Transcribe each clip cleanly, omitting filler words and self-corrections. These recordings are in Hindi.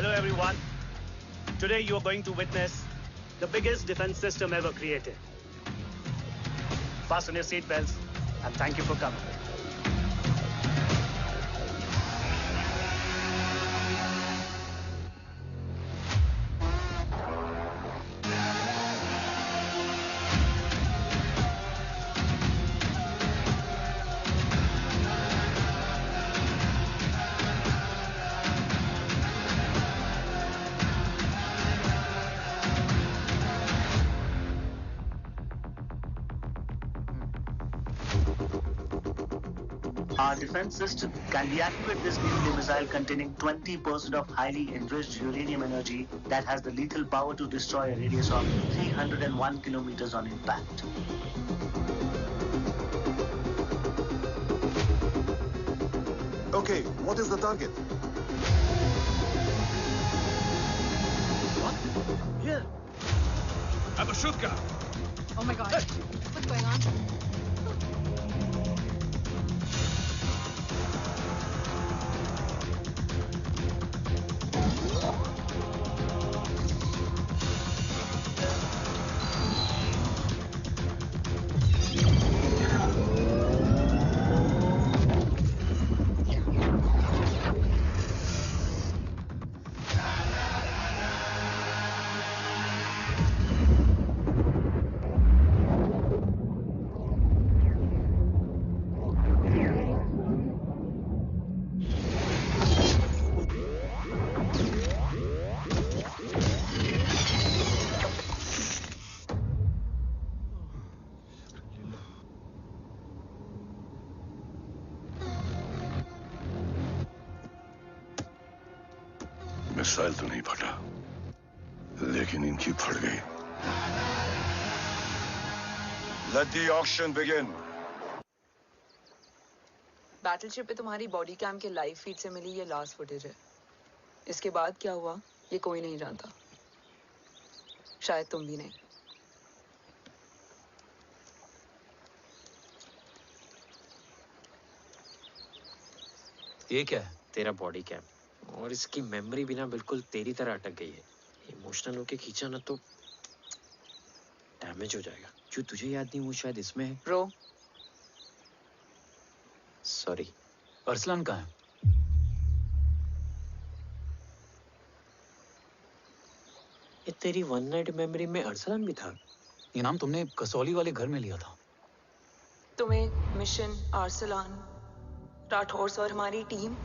Hello everyone. Today you are going to witness the biggest defense system ever created. Fasten your seatbelts and thank you for coming. Our defense system can deactivate this nuclear missile containing 20% of highly enriched uranium energy that has the lethal power to destroy a radius of 301 kilometers on impact. Okay, what is the target? What? Here. Abashuka! Oh my god. What's going on? Missile तो नहीं फटा, लेकिन इनकी फट गई। Let the auction begin. Battleship पे तुम्हारी बॉडी कैम के लाइव फीड से मिली ये लास्ट फुटेज है। इसके बाद क्या हुआ ये कोई नहीं जानता, शायद तुम भी नहीं। ये क्या है? तेरा बॉडी कैम, और इसकी मेमोरी भी ना बिल्कुल तेरी तरह अटक गई है। इमोशनल होके खींचा ना तो डैमेज हो जाएगा। जो तुझे याद नहीं वो शायद इसमें है। Bro sorry. अरसलान कहाँ है? ये तेरी वन नाइट मेमोरी में अरसलान भी था? ये नाम तुमने कसौली वाले घर में लिया था। तुम्हें मिशन, आर्सलान, राठौर और हमारी टीम।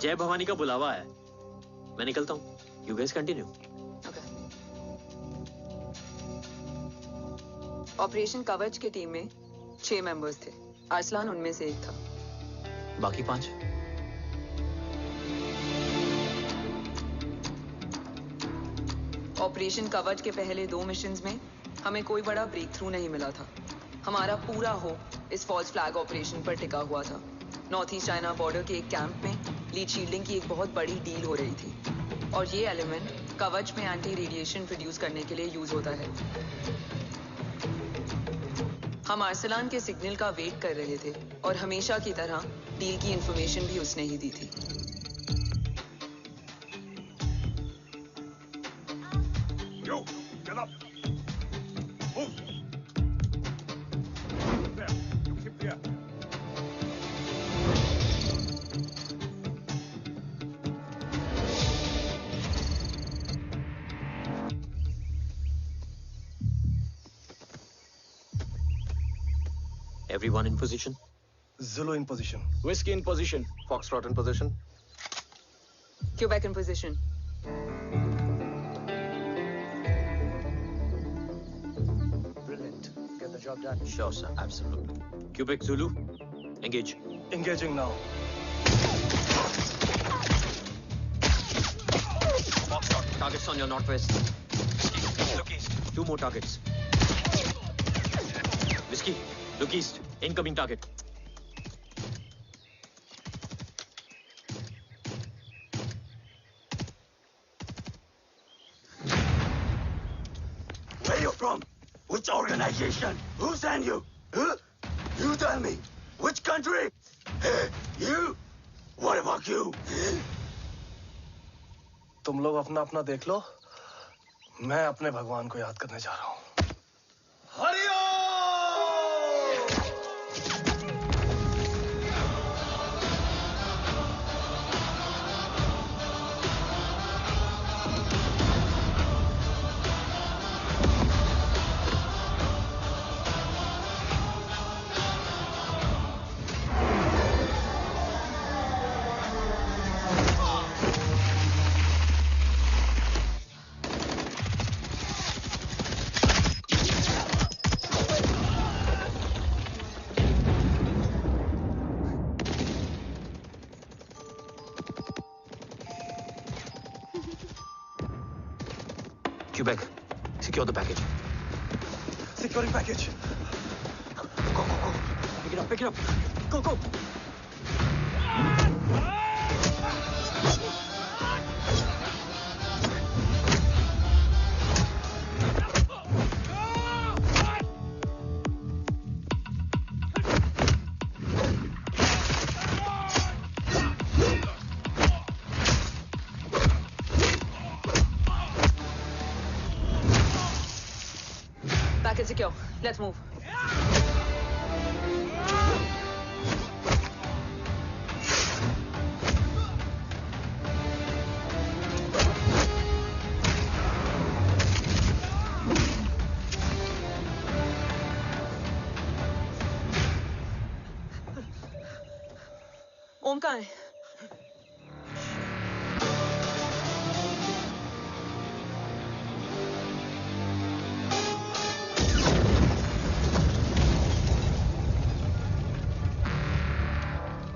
जय भवानी का बुलावा है, मैं निकलता हूँ। You guys continue. ऑपरेशन कवच की टीम में 6 मेंबर्स थे, अरसलान उनमें से एक था। बाकी 5? ऑपरेशन कवच के पहले 2 मिशंस में हमें कोई बड़ा ब्रेक थ्रू नहीं मिला था। हमारा पूरा होप इस फॉल्स फ्लैग ऑपरेशन पर टिका हुआ था। नॉर्थ ईस्ट चाइना बॉर्डर के एक कैंप में लीड शील्डिंग की एक बहुत बड़ी डील हो रही थी, और ये एलिमेंट कवच में एंटी रेडिएशन प्रोड्यूस करने के लिए यूज होता है। हम अरसलान के सिग्नल का वेट कर रहे थे, और हमेशा की तरह डील की इंफॉर्मेशन भी उसने ही दी थी। Yo, get up. Move. There, you keep there. Everyone in position? Zulu in position. Whiskey in position. Foxtrot in position. Quebec in position. Brilliant. Get the job done. Sure, sir. Absolutely. Quebec Zulu, engage. Engaging now. Foxtrot, targets on your northwest. Look east. 2 more targets. Whiskey, look east. Incoming target. Where you from? Which organization? Who sent you? Huh? You tell me, which country? You? What about you? तुम लोग अपना अपना देख लो, मैं अपने भगवान को याद करने जा रहा हूँ। Hariom! Quebec, secure the package. Securing package. Go. Pick it up. Go. Package secure. Let's move. ओम कहाँ है?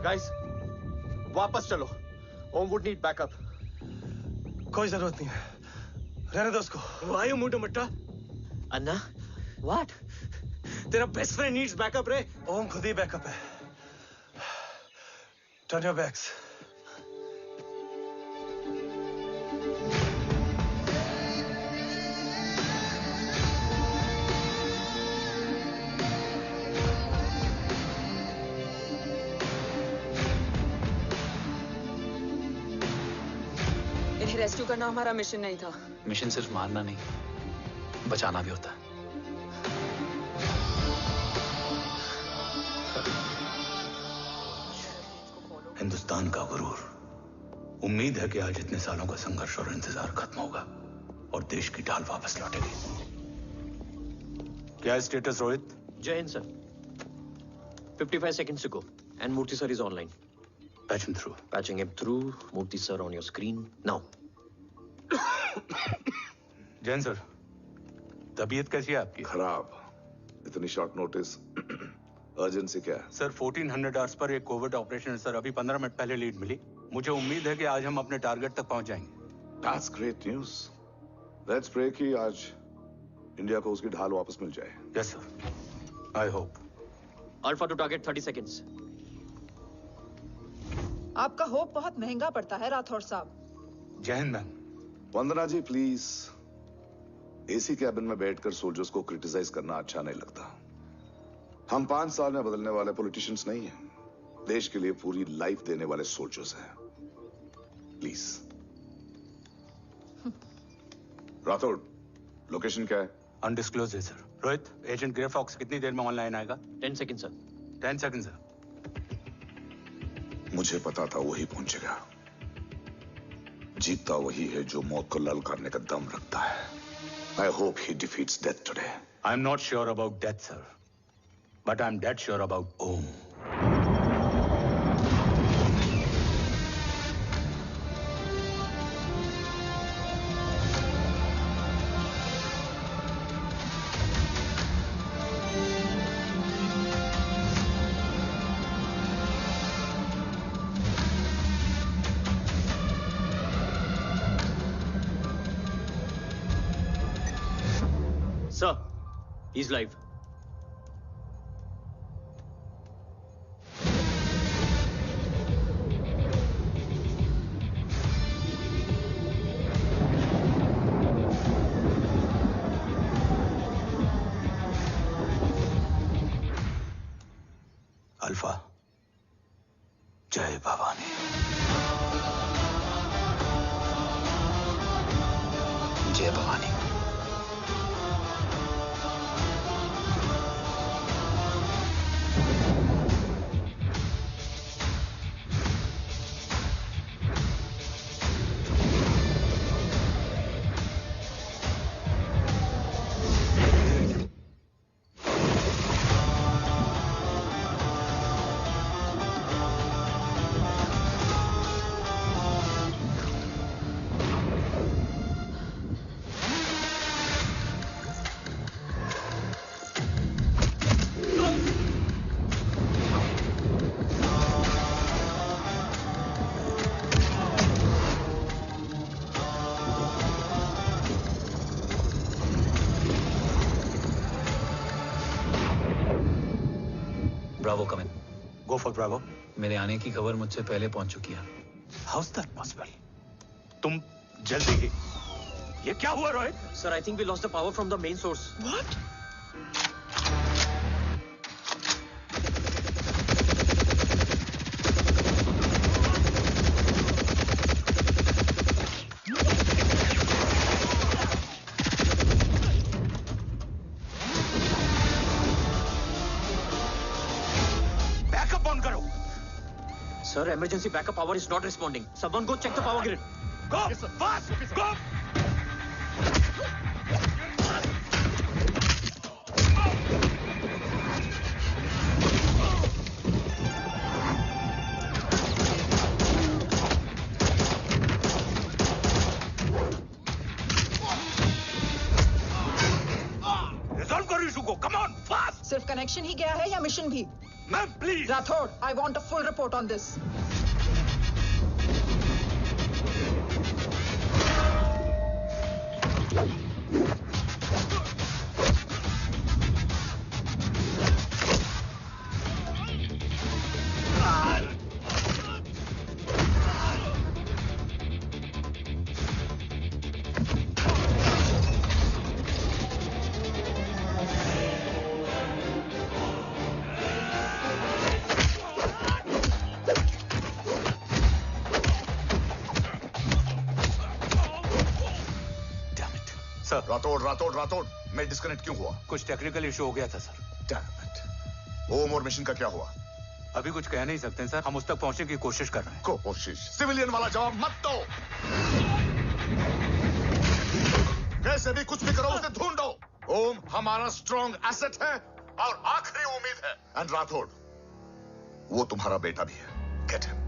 Guys, वापस चलो। ओम would need backup. कोई जरूरत नहीं है। रहने दो उसको। Why you मुंडो Matta? Anna, what? तेरा best friend needs backup रे। ओम खुद ही backup है। Turn your backs. इन्हें रेस्क्यू करना हमारा मिशन नहीं था। मिशन सिर्फ मारना नहीं, बचाना भी होता है। हिंदुस्तान का गुरूर। उम्मीद है कि आज इतने सालों का संघर्ष और इंतजार खत्म होगा और देश की ढाल वापस लौटेगी। क्या है स्टेटस रोहित? जय Hind sir. 55 seconds to go and Murthy sir is online. Patch him through. Patching him through. Murthy sir on your screen now. Jain sir, तबीयत कैसी है आपकी? खराब। इतनी शॉर्ट नोटिस। अर्जेंसी क्या है? सर 1400 आवर्स पर एक कोविड ऑपरेशन है सर। अभी 15 मिनट पहले लीड मिली। मुझे उम्मीद है कि आज हम अपने टारगेट तक पहुंच जाएंगे। That's great news. Let's pray कि आज इंडिया को उसकी ढाल वापस मिल जाए। Yes sir. I hope. Alpha to target 30 seconds. आपका होप बहुत महंगा पड़ता है राठौर साहब। जय Hind ma'am. Vandana ji please. AC cabin में बैठकर सोल्जर्स को क्रिटिसाइज करना अच्छा नहीं लगता। हम 5 साल में बदलने वाले पॉलिटिशियंस नहीं हैं। देश के लिए पूरी लाइफ देने वाले सोल्जर्स हैं। प्लीज। राठौड़, लोकेशन क्या है? अनडिस्क्लोज्ड है sir. Rohit, agent Grey Fox कितनी देर में ऑनलाइन आएगा? 10 seconds sir. 10 seconds sir. मुझे पता था वही पहुंचेगा। जीतता वही है जो मौत को ललकारने का दम रखता है। I hope he defeats death today. I'm not sure about death, sir. But I'm dead sure about Om. Sir, he's live. Alpha, जय भवानी। जय Bhavani. Bravo come in. Go for Bravo. मेरे आने की खबर मुझसे पहले पहुंच चुकी है। How is that possible? तुम जल्दी ही। ये क्या हुआ Rohit? Sir, I think we lost the power from the main source. What? Backup on करो। Sir, emergency backup power is not responding. Someone go check the power grid. Go! Fast! Go! Resolve करो इशू को। Come on, fast! सिर्फ कनेक्शन ही गया है या मिशन भी? Ma'am, please. Rathore, I want a full report on this. Sir, Rathore, मैं डिस्कनेक्ट क्यों हुआ? कुछ टेक्निकल इशू हो गया था सर। Damn it. ओम और मिशन का क्या हुआ? अभी कुछ कह नहीं सकते सर। हम उस तक पहुंचने की कोशिश कर रहे हैं। कोशिश? सिविलियन वाला जवाब मत दो। कैसे भी कुछ भी करो, उसे ढूंढो। ओम हमारा स्ट्रॉन्ग एसेट है और आखिरी उम्मीद है। एंड राठौड़, वो तुम्हारा बेटा भी है। Get him.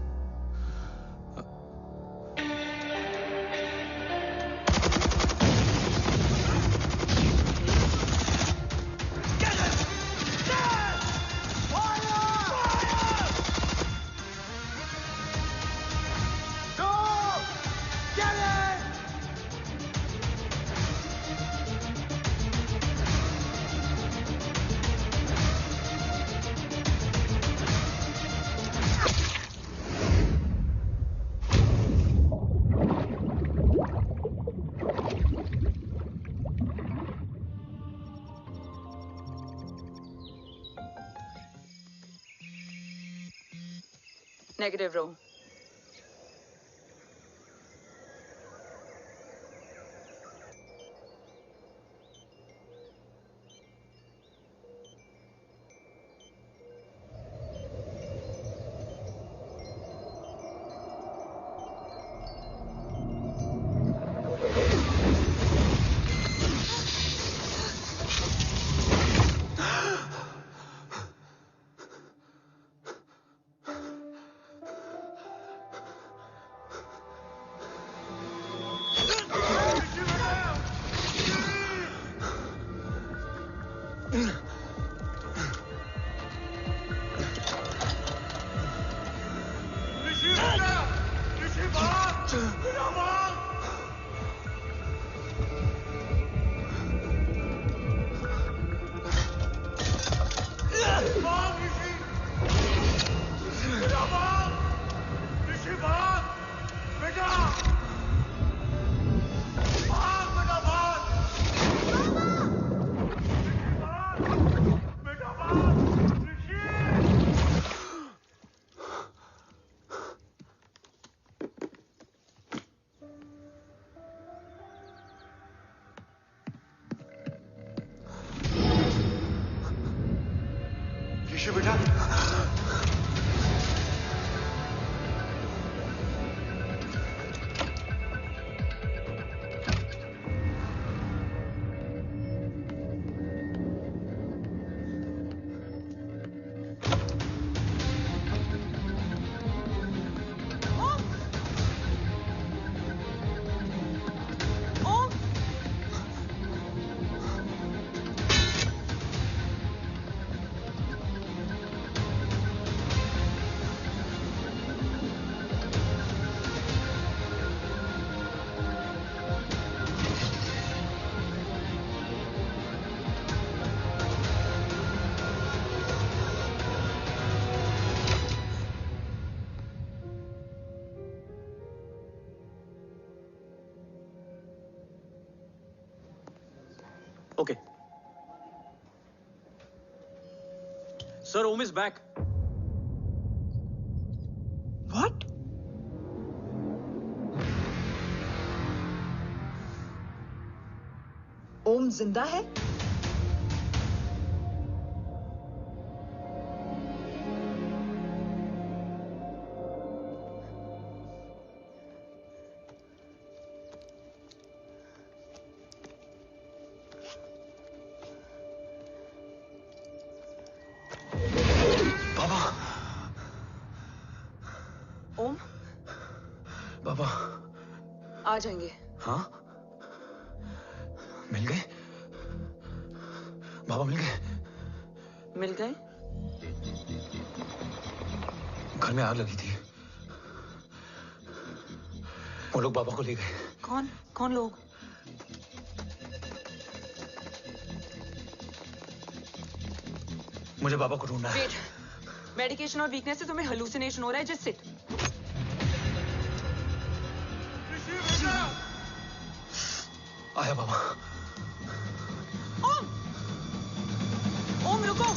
Negative row. ऋषि बेटा, Okay. Sir, Om is back. What? ओम जिंदा है? ओम, बाबा आ जाएंगे। हाँ, मिल गए? बाबा मिल गए? मिल गए? घर में आग लगी थी, वो लोग बाबा को ले गए। कौन कौन लोग? मुझे बाबा को ढूंढना है। वेट, मेडिकेशन और वीकनेस से तुम्हें हेलुसिनेशन हो रहा है। Just sit. आया बाबा। ओम, ओम रुको।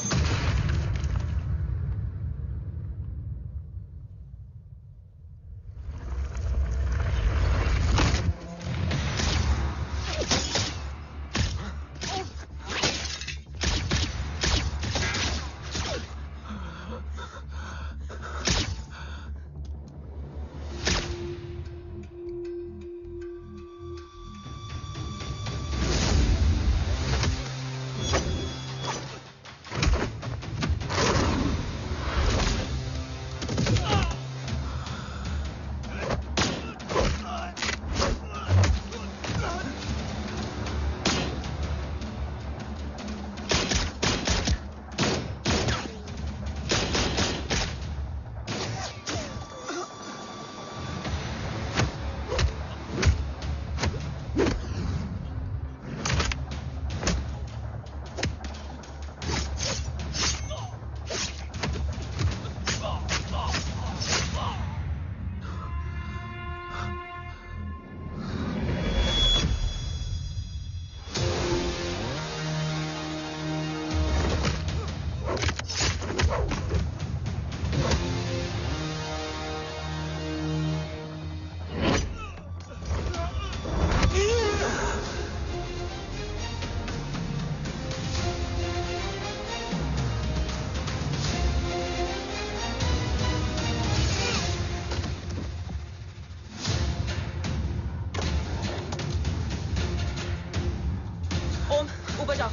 ऊपर जाओ।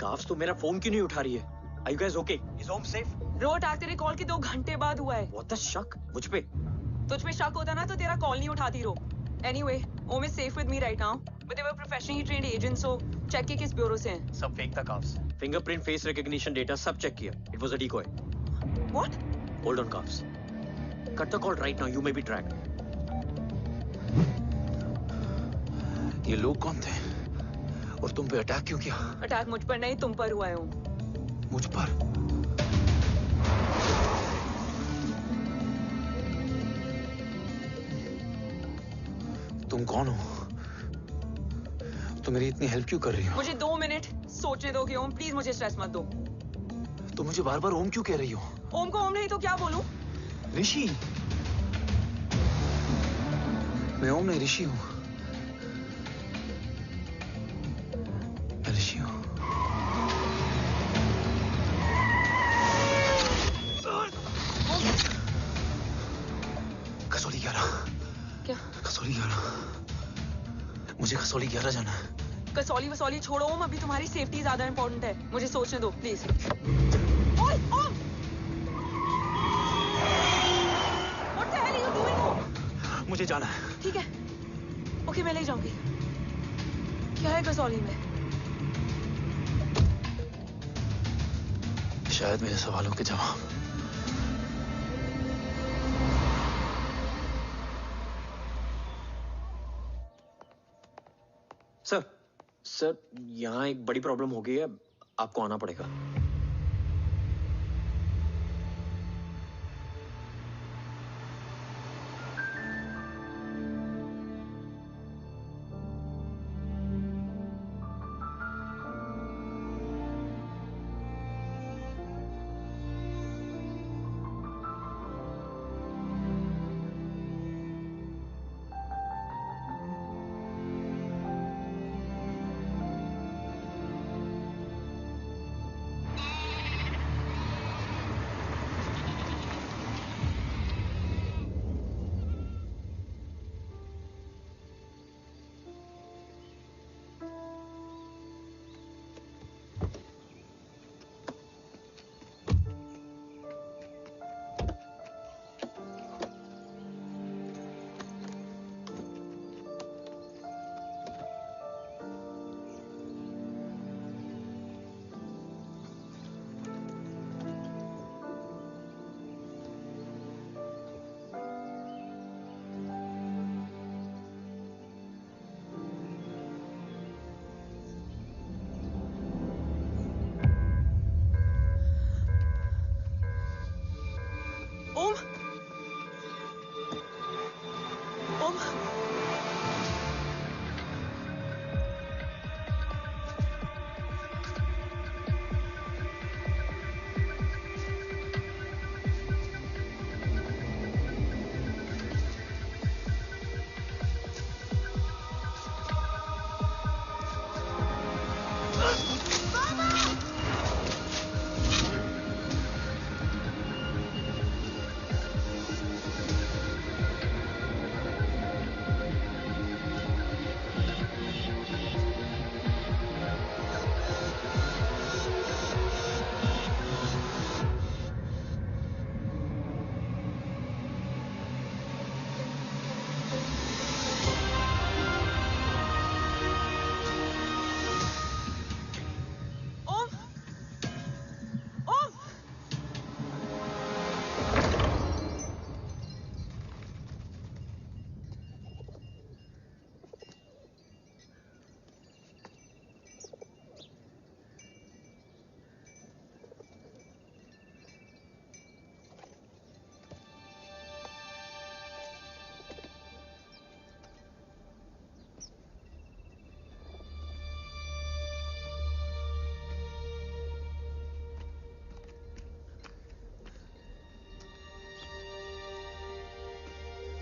काफ्स तो मेरा फोन क्यों नहीं उठा रही है? Are you guys okay? Is Om safe? रो अटैक तेरे कॉल के 2 घंटे बाद हुआ है। What the शक? मुझ पे? तुझ पे शक होता ना तो तेरा कॉल नहीं उठाती रो। Anyway, Om is safe with me right now, but they were professionally trained agents, so check के किस ब्यूरो से हैं? सब फेक था carbs. Fingerprint, face recognition data सब चेक किया. It was a decoy. What? Hold on, carbs. Cut the call right now. You may be tracked. ये लोग कौन थे? और तुम पे अटैक क्यों किया? अटैक मुझ पर नहीं, तुम पर हुआ है ओम. मुझ पर? तुम कौन हो? तुम मेरी इतनी हेल्प क्यों कर रही हो? मुझे 2 मिनट सोचने दोगे ओम, प्लीज मुझे स्ट्रेस मत दो. तुम मुझे बार बार ओम क्यों कह रही हो? ओम को ओम नहीं तो क्या बोलूं? ऋषि. मैं ओम नहीं, ऋषि हूं. मैं ऋषि हूं. कसौली 11. क्या? कसौली 11. मुझे कसौली 11 जाना है. कसौली वसौली छोड़ो ओम, अभी तुम्हारी सेफ्टी ज्यादा इंपॉर्टेंट है. मुझे सोचने दो प्लीज. ओए ओम! What the hell are you doing, ओम? मुझे जाना है. ठीक है. ओके, मैं ले जाऊंगी. क्या है कसौली में? शायद मेरे सवालों के जवाब. सर, यहाँ एक बड़ी प्रॉब्लम हो गई है. आपको आना पड़ेगा.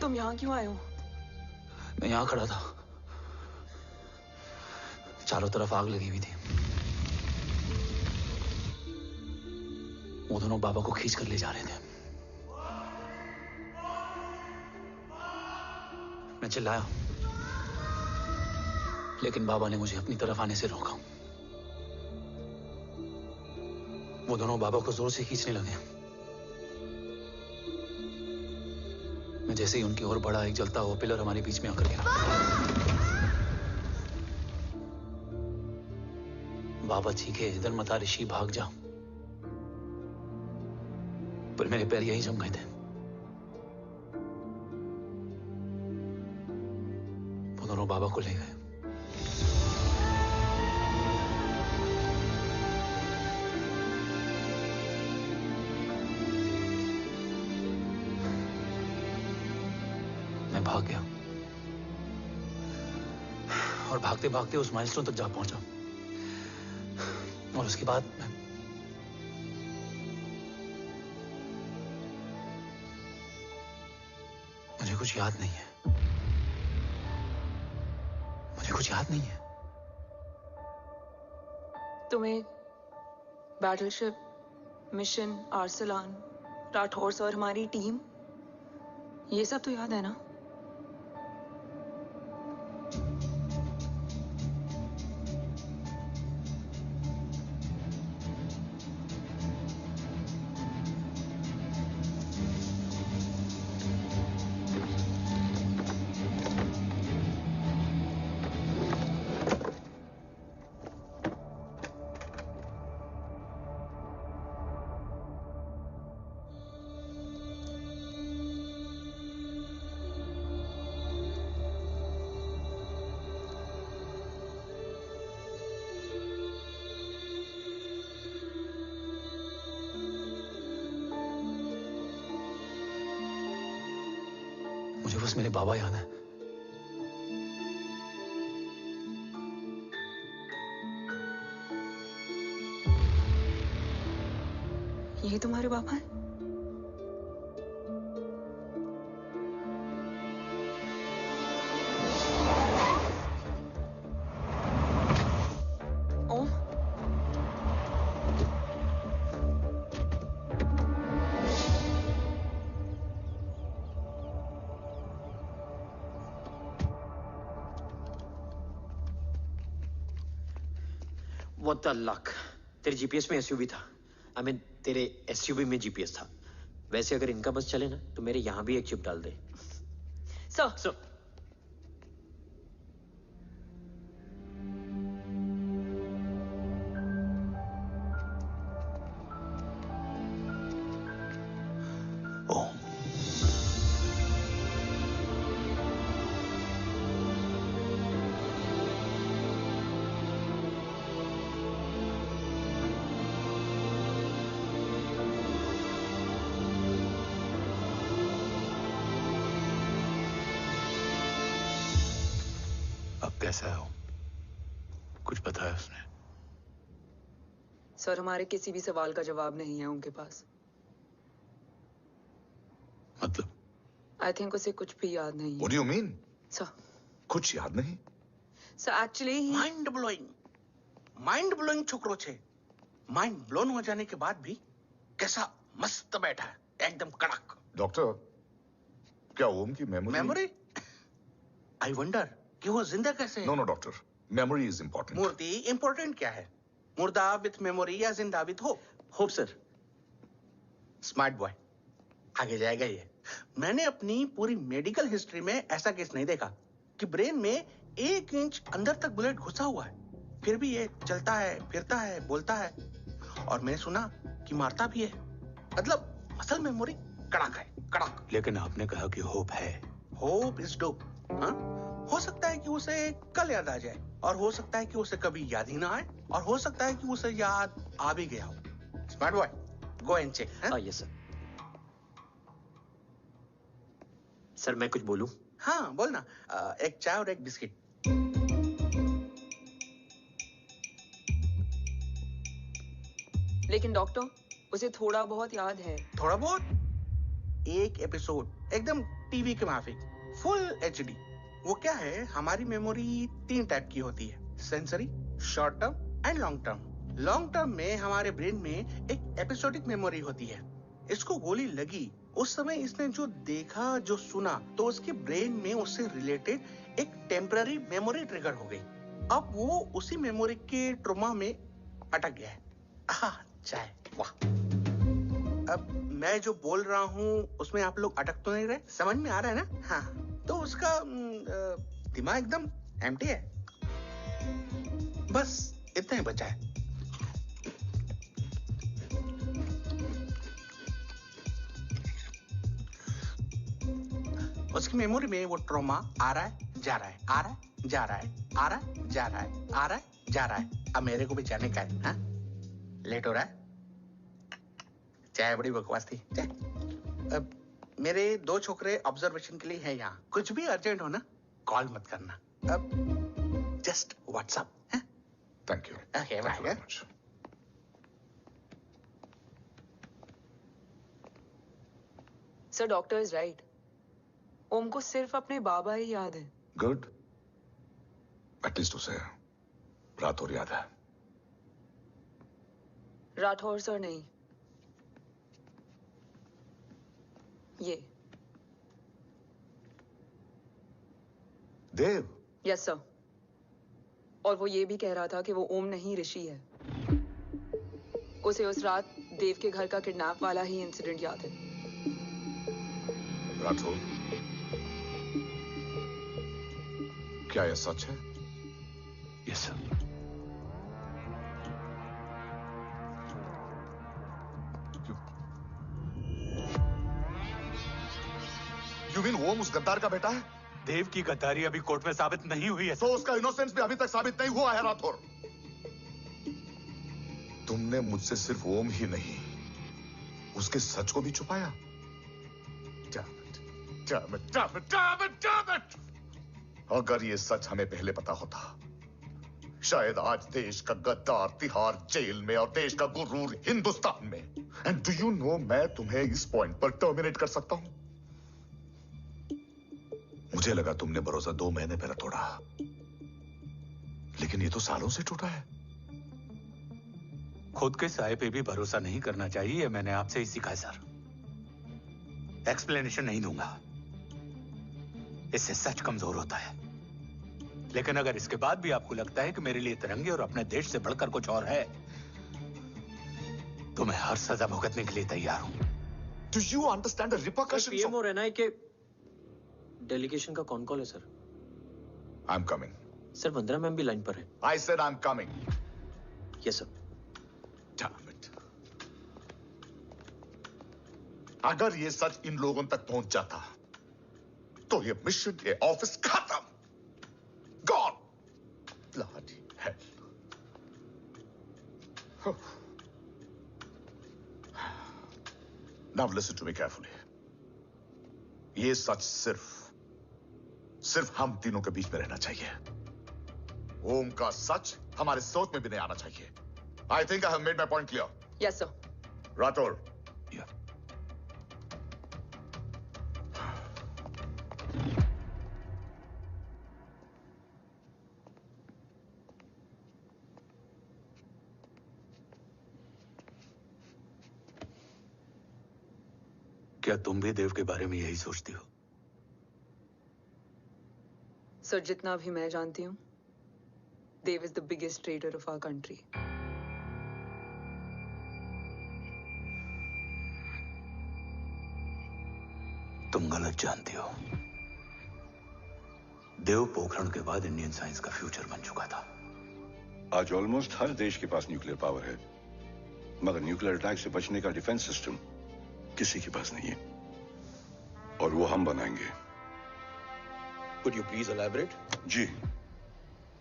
तुम यहाँ क्यों आए हो? मैं यहाँ खड़ा था. चारों तरफ आग लगी हुई थी. वो दोनों बाबा को खींच कर ले जा रहे थे. मैं चिल्लाया, लेकिन बाबा ने मुझे अपनी तरफ आने से रोका. वो दोनों बाबा को जोर से खींचने लगे. मैं मैं जैसे ही उनकी ओर बढ़ा, एक जलता हुआ पिलर हमारे बीच में आकर गिरा। बाबा चीखे, इधर मता ऋषि, भाग जा। पर मेरे पैर यही जम गए थे। वो दोनों बाबा को ले गए। मैं भाग गया और भागते भागते उस माइलस्टोन तक जा पहुंचा। और उसके बाद मुझे कुछ याद नहीं है। मुझे कुछ याद नहीं है। तुम्हें बैटलशिप, मिशन, आर्सलान, राठौर और हमारी टीम, ये सब तो याद है ना? मुझे बस मेरे बाबा याद है। ये तुम्हारे बाबा हैं? ओम, What the luck? तेरे जीपीएस में एसयूवी था। I mean, तेरे एसयूवी में जीपीएस था। वैसे अगर इनका बस चले ना तो मेरे यहां भी एक चिप डाल दे। सर। कैसा है वो? कुछ बताया उसने? सर, हमारे किसी भी सवाल का जवाब नहीं है उनके पास। मतलब? आई थिंक उसे कुछ भी याद नहीं है। What do you mean? Sir, कुछ याद नहीं? सर एक्चुअली माइंड ब्लोइंग छोकरो छे। माइंड ब्लोन हो जाने के बाद भी कैसा मस्त बैठा है, एकदम कड़क। डॉक्टर, क्या ओम की मेमोरी? आई वंडर कि वो जिंदा कैसे है? No doctor, memory is important. मूर्ति इंपॉर्टेंट क्या है? मुर्दा विथ मेमोरी या जिंदा with hope? Hope sir. Smart boy, आगे जाएगा ये। मैंने अपनी पूरी मेडिकल हिस्ट्री में ऐसा केस नहीं देखा कि ब्रेन में 1 इंच अंदर तक बुलेट घुसा हुआ है, फिर भी ये चलता है, फिरता है, बोलता है, और मैंने सुना कि मारता भी है। मतलब असल मेमोरी कड़क है, कड़क। लेकिन आपने कहा कि होप है। Hope is dope. हाँ, हो सकता है कि उसे कल याद आ जाए, और हो सकता है कि उसे कभी याद ही ना आए, और हो सकता है कि उसे याद आ भी गया हो। Smart boy, go and check. Yes sir. Sir मैं कुछ बोलूं? हाँ बोल ना। एक चाय और एक बिस्किट। लेकिन डॉक्टर, उसे थोड़ा बहुत याद है। थोड़ा बहुत? एक एपिसोड एकदम टीवी के माफिक, फुल एचडी। वो क्या है, हमारी मेमोरी 3 टाइप की होती है, sensory, short term and long term. Long term में हमारे ब्रेन में एक एपिसोडिक मेमोरी होती है। इसको गोली लगी, उस समय इसने जो देखा, जो सुना, तो उसके ब्रेन में उससे रिलेटेड एक टेम्पररी मेमोरी ट्रिगर हो गई। अब वो उसी मेमोरी के ट्रॉमा में अटक गया है। चाय, वाह। अब मैं जो बोल रहा हूँ उसमें आप लोग अटक तो नहीं रहे? समझ में आ रहा है ना? हाँ, तो उसका दिमाग एकदम एम्प्टी है। बस इतना ही बचा है। उसकी मेमोरी में वो ट्रॉमा आ रहा है, जा रहा है, आ रहा है, जा रहा है, आ रहा है, जा रहा है, आ रहा है, जा रहा है। अब मेरे को भी जाने का है। हाँ, लेट हो रहा है। चाय बड़ी बकवास थी। अब मेरे 2 छोकरे ऑब्जर्वेशन के लिए हैं यहाँ। कुछ भी अर्जेंट हो ना, कॉल मत करना। अब just WhatsApp. Thank you. Okay, bye. Sir, doctor is right. Om को सिर्फ अपने बाबा ही याद है। गुड। एटलीस्ट उसे राठौर याद है। राठौर सर नहीं, ये देव। Yes sir. और वो ये भी कह रहा था कि वो ओम नहीं, ऋषि है। उसे उस रात देव के घर का किडनैप वाला ही इंसिडेंट याद है। राठौर, क्या यह सच है? Yes sir. यू मीन ओम उस गद्दार का बेटा है? देव की गद्दारी अभी कोर्ट में साबित नहीं हुई है। तो उसका इनोसेंस भी अभी तक साबित नहीं हुआ है राठौर। तुमने मुझसे सिर्फ ओम ही नहीं, उसके सच को भी छुपाया। Damn it! अगर ये सच हमें पहले पता होता, शायद आज देश का गद्दार तिहाड़ जेल में और देश का गुरूर हिंदुस्तान में। एंड डू यू नो, मैं तुम्हें इस पॉइंट पर टर्मिनेट कर सकता हूं। मुझे लगा तुमने भरोसा 2 महीने पहले तोड़ा, लेकिन ये तो सालों से टूटा है। खुद के साये पे भी भरोसा नहीं करना चाहिए, मैंने आपसे ही सीखा है सर। एक्सप्लेनेशन नहीं दूंगा, इससे सच कमजोर होता है। लेकिन अगर इसके बाद भी आपको लगता है कि मेरे लिए तिरंगे और अपने देश से बढ़कर कुछ और है, तो मैं हर सजा भुगतने के लिए तैयार हूं। Do you understand the repercussions? PM और एनआई के डेलीगेशन का कौन कॉल है sir? I'm coming. Sir, 15 ma'am भी लाइन पर है। I said I'm coming. Yes sir. Damn it. अगर ये सच इन लोगों तक पहुंच जाता, तो ये मिशन, ये ऑफिस खत्म। Gone. Bloody hell. Now listen to me carefully. ये सच सिर्फ हम तीनों के बीच में रहना चाहिए। ओम का सच हमारे सोच में भी नहीं आना चाहिए। I think I have made my point clear. Yes sir. Rathore. Yeah. क्या तुम भी देव के बारे में यही सोचती हो? सर, जितना भी मैं जानती हूँ, Dev is the biggest trader of our country. तुम गलत जानती हो। देव पोखरण के बाद इंडियन साइंस का फ्यूचर बन चुका था। आज ऑलमोस्ट हर देश के पास न्यूक्लियर पावर है, मगर न्यूक्लियर अटैक से बचने का डिफेंस सिस्टम किसी के पास नहीं है, और वो हम बनाएंगे। Could you please elaborate? जी,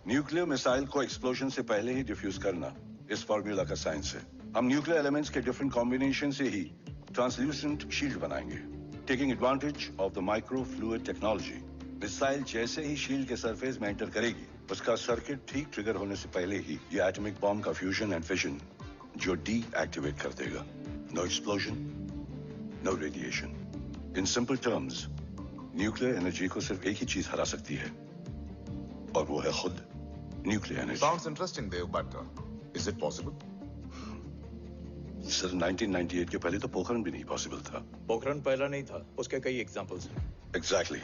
न्यूक्लियर मिसाइल को एक्सप्लोजन से पहले ही डिफ्यूज करना इस फॉर्मूला का साइंस है। हम न्यूक्लियर एलिमेंट्स के डिफरेंट कॉम्बिनेशन से ही ट्रांसल्यूसेंट शील्ड बनाएंगे, taking advantage of the micro fluid technology. Missile जैसे ही शील्ड के सरफेस में एंटर करेगी, उसका सर्किट ठीक ट्रिगर होने से पहले ही ये एटॉमिक बॉम्ब का फ्यूजन एंड फिशन जो डीएक्टिवेट कर देगा। No explosion, no radiation. In simple terms, nuclear energy को सिर्फ एक ही चीज हरा सकती है, और वो है खुद nuclear energy. Sounds interesting, Dev, but is it possible? Sir, 1998 के पहले तो पोखरण भी नहीं पॉसिबल था। पोखरण पहला नहीं था, उसके कई एग्जांपल्स हैं। एग्जैक्टली।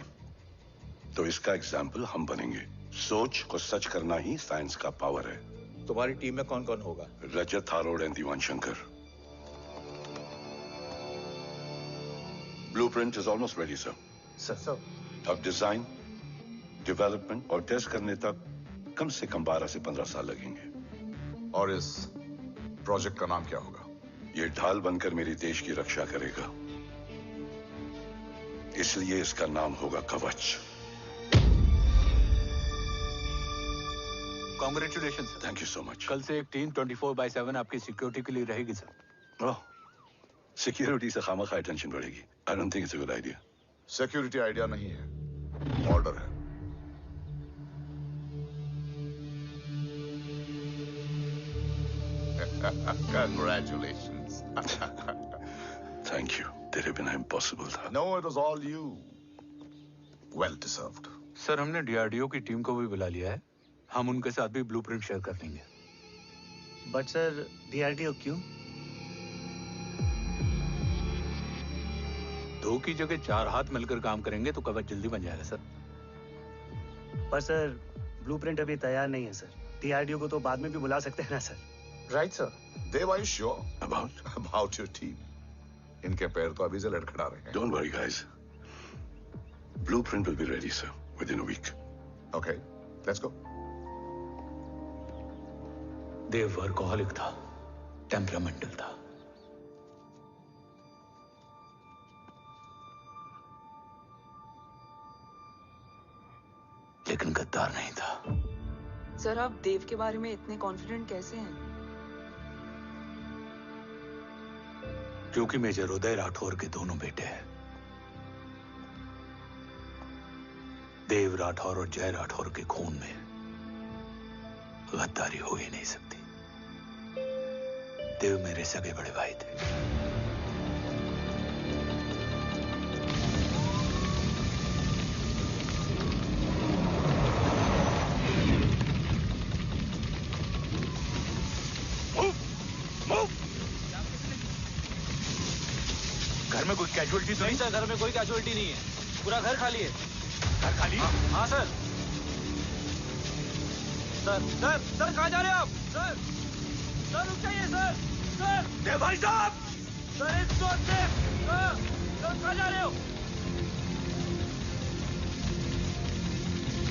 तो इसका एग्जाम्पल हम बनेंगे। सोच को सच करना ही साइंस का पावर है। तुम्हारी टीम में कौन कौन होगा? Rajat, Tharod and Diwan Shankar. Blueprint is almost ready sir. Sir अब डिजाइन, डेवलपमेंट और टेस्ट करने तक कम से कम 12 से 15 साल लगेंगे। और इस प्रोजेक्ट का नाम क्या होगा? ये ढाल बनकर मेरे देश की रक्षा करेगा, इसलिए इसका नाम होगा कवच। Congratulation sir. Thank you so much. कल से एक टीम 24/7 आपकी सिक्योरिटी के लिए रहेगी सर। ओह, सिक्योरिटी से खामखा टेंशन बढ़ेगी। I don't think it's a good idea. Security idea नहीं है, ऑर्डर है। Congratulations. Thank you. तेरे बिना इम्पॉसिबल था। No, it was all you. Well deserved. Sir हमने डीआरडीओ की टीम को भी बुला लिया है, हम उनके साथ भी ब्लूप्रिंट शेयर कर लेंगे। बट सर डीआरडीओ क्यों? 2 की जगह 4 हाथ मिलकर काम करेंगे तो कवच जल्दी बन जाएगा सर। पर सर ब्लूप्रिंट अभी तैयार नहीं है सर। डीआरडीओ को तो बाद में भी बुला सकते हैं ना sir. Right sir. Dev, are you sure about your team? इनके पैर तो अभी से लड़खड़ा रहे हैं। Don't worry, guys. Blueprint will be ready, sir, within a week. Okay, let's go. Dev workaholic था, टेम्परामेंटल था। लेकिन गद्दार नहीं था। सर आप देव के बारे में इतने कॉन्फिडेंट कैसे हैं? क्योंकि मेजर उदय राठौर के दोनों बेटे हैं। देव राठौर और जय राठौर के खून में गद्दारी हो ही नहीं सकती। देव मेरे सगे बड़े भाई थे। घर में कोई कैजुअलिटी तो नहीं? सर घर में कोई कैजुअलिटी नहीं है, पूरा घर खाली है। घर खाली? हाँ सर। सर सर सर कहाँ जा रहे हो आप? सर सर रुक जाइए सर। सर भाई साहब, सर इस चोट से सर कहाँ जा रहे हो?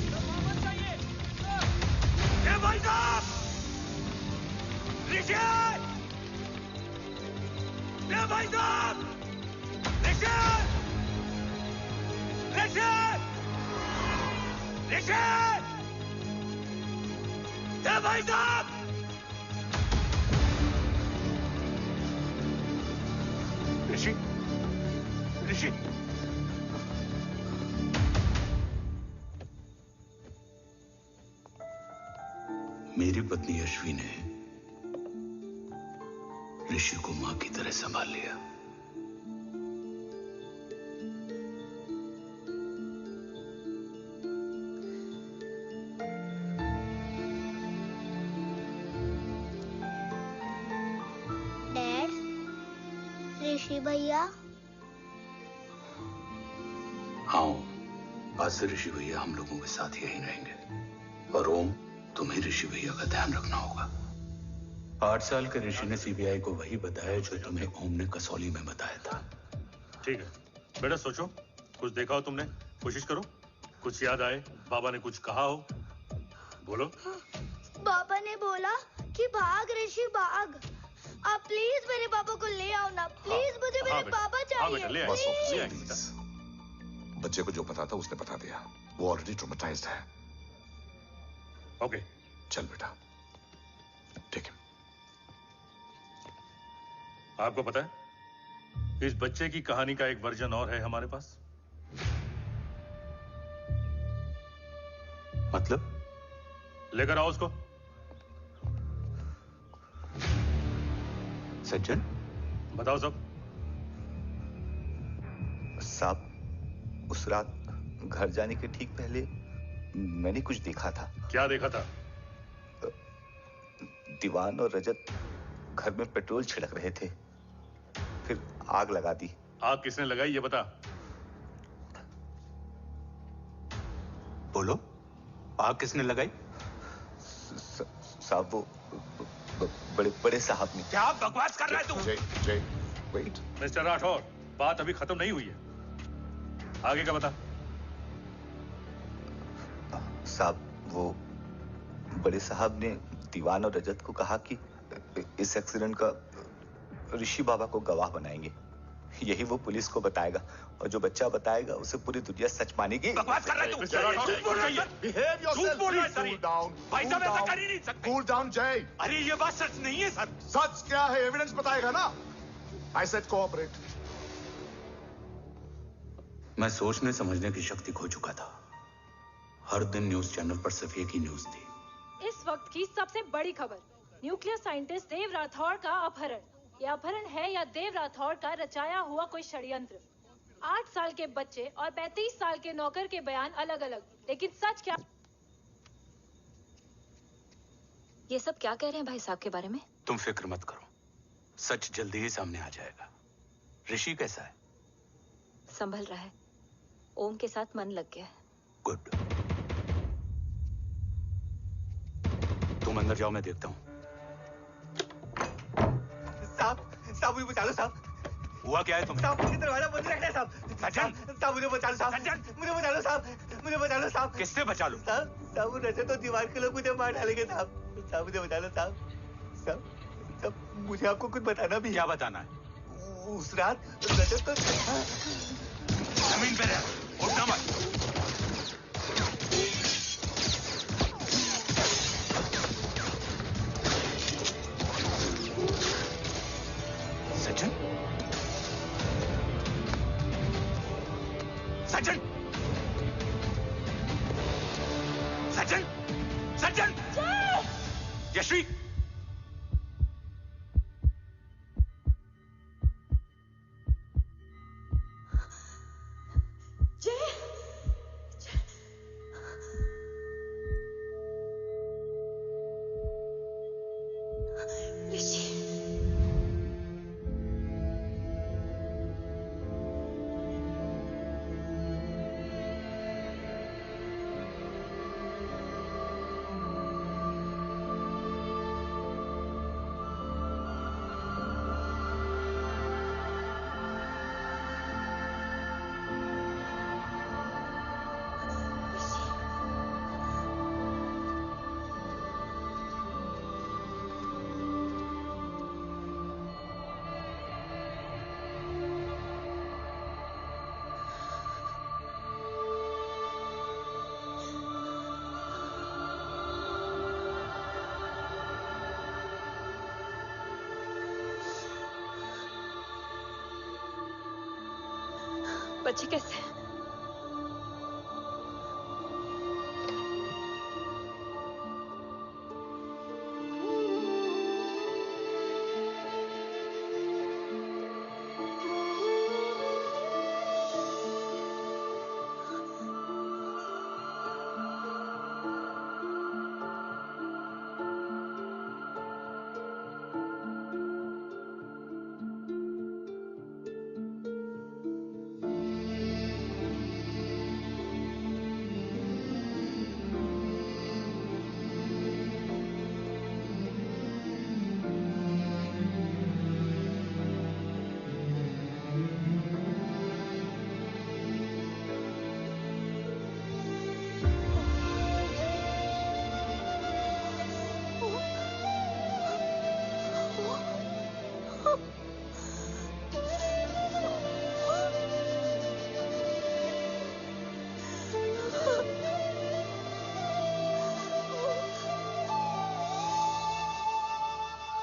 सर वापस जाइए सर। भाई साहब, ऋषि, भाई साहब, ऋषि, ऋषि, ऋषि, भाई साहब, ऋषि, ऋषि, मेरी पत्नी अश्वी ने ऋषि को मां की तरह संभाल लिया। डैड, ऋषि भैया। हाँ, आज से ऋषि भैया हम लोगों के साथ यहीं रहेंगे। और ओम, तुम्हें ऋषि भैया का ध्यान रखना होगा। 8 साल के ऋषि ने सीबीआई को वही बताया जो तुम्हें ओम ने कसौली में बताया था। ठीक है बेटा, सोचो, कुछ देखा हो तुमने, कोशिश करो, कुछ याद आए, बाबा ने कुछ कहा हो, बोलो। पापा ने बोला कि भाग ऋषि भाग। आप प्लीज मेरे पापा को ले आओ ना, प्लीज। मुझे मेरे पापा चाहिए। प्लीज। बच्चे को जो पता था उसने बता दिया, वो ऑलरेडी ट्रॉमेटाइज्ड है। ओके चल बेटा, ठीक है। आपको पता है इस बच्चे की कहानी का एक वर्जन और है हमारे पास। मतलब? लेकर आओ उसको। सज्जन, बताओ सब। साहब, उस रात घर जाने के ठीक पहले मैंने कुछ देखा था। क्या देखा था? दीवान और रजत घर में पेट्रोल छिड़क रहे थे, फिर आग लगा दी। आग किसने लगाई ये बता। बोलो, आग किसने लगाई? साहब वो बड़े बड़े साहब ने। क्या बकवास कर रहा है तू? जय, वेट। मिस्टर राठौर, बात अभी खत्म नहीं हुई है। आगे का बता। साहब, वो बड़े साहब ने दीवान और रजत को कहा कि इस एक्सीडेंट का ऋषि बाबा को गवाह बनाएंगे। यही वो पुलिस को बताएगा और जो बच्चा बताएगा उसे पूरी दुनिया सच मानेगी। बकवास कर रहा है तू। झूठ बोल रहा है। Behave yourself. झूठ बोल रहा है सर। Cool down. भाई साहब ऐसा कर ही नहीं सकते। Cool down, Jay. अरे ये बात सच नहीं है सर। सच क्या है? एविडेंस बताएगा ना। I said cooperate. मैं सोचने समझने की शक्ति खो चुका था। हर दिन न्यूज चैनल पर सिर्फ एक ही न्यूज थी। इस वक्त की सबसे बड़ी खबर, न्यूक्लियर साइंटिस्ट देव राठौड़ का अपहरण। यह अपहरण है या देव राठौड़ का रचाया हुआ कोई षड्यंत्र। 8 साल के बच्चे और 35 साल के नौकर के बयान अलग अलग, लेकिन सच क्या? ये सब क्या कह रहे हैं भाई साहब के बारे में? तुम फिक्र मत करो, सच जल्दी ही सामने आ जाएगा। ऋषि कैसा है? संभल रहा है। ओम के साथ मन लग गया है। गुड। तुम अंदर जाओ, मैं देखता हूँ। साहब मुझे बचा लो साहब। हुआ क्या है तुम्हें? साहब मुझे दरवाजा बंद रखना है साहब। सज्जन, साहब मुझे बचा लो साहब। मुझे बचा लो साहब। मुझे बचा लो साहब। किससे बचा लो? साहब वो रजत तो दीवार के लोग मुझे मार डालेंगे साहब। साहब मुझे बचा लो साहब। साहब मुझे आपको कुछ बताना भी। क्या बताना है? उस रात रजत तो जमीन पे रह, उठना मत। सज्जन, सज्जन, सज्जन, सज्जन, यश्वी, बच्चे कैसे हैं?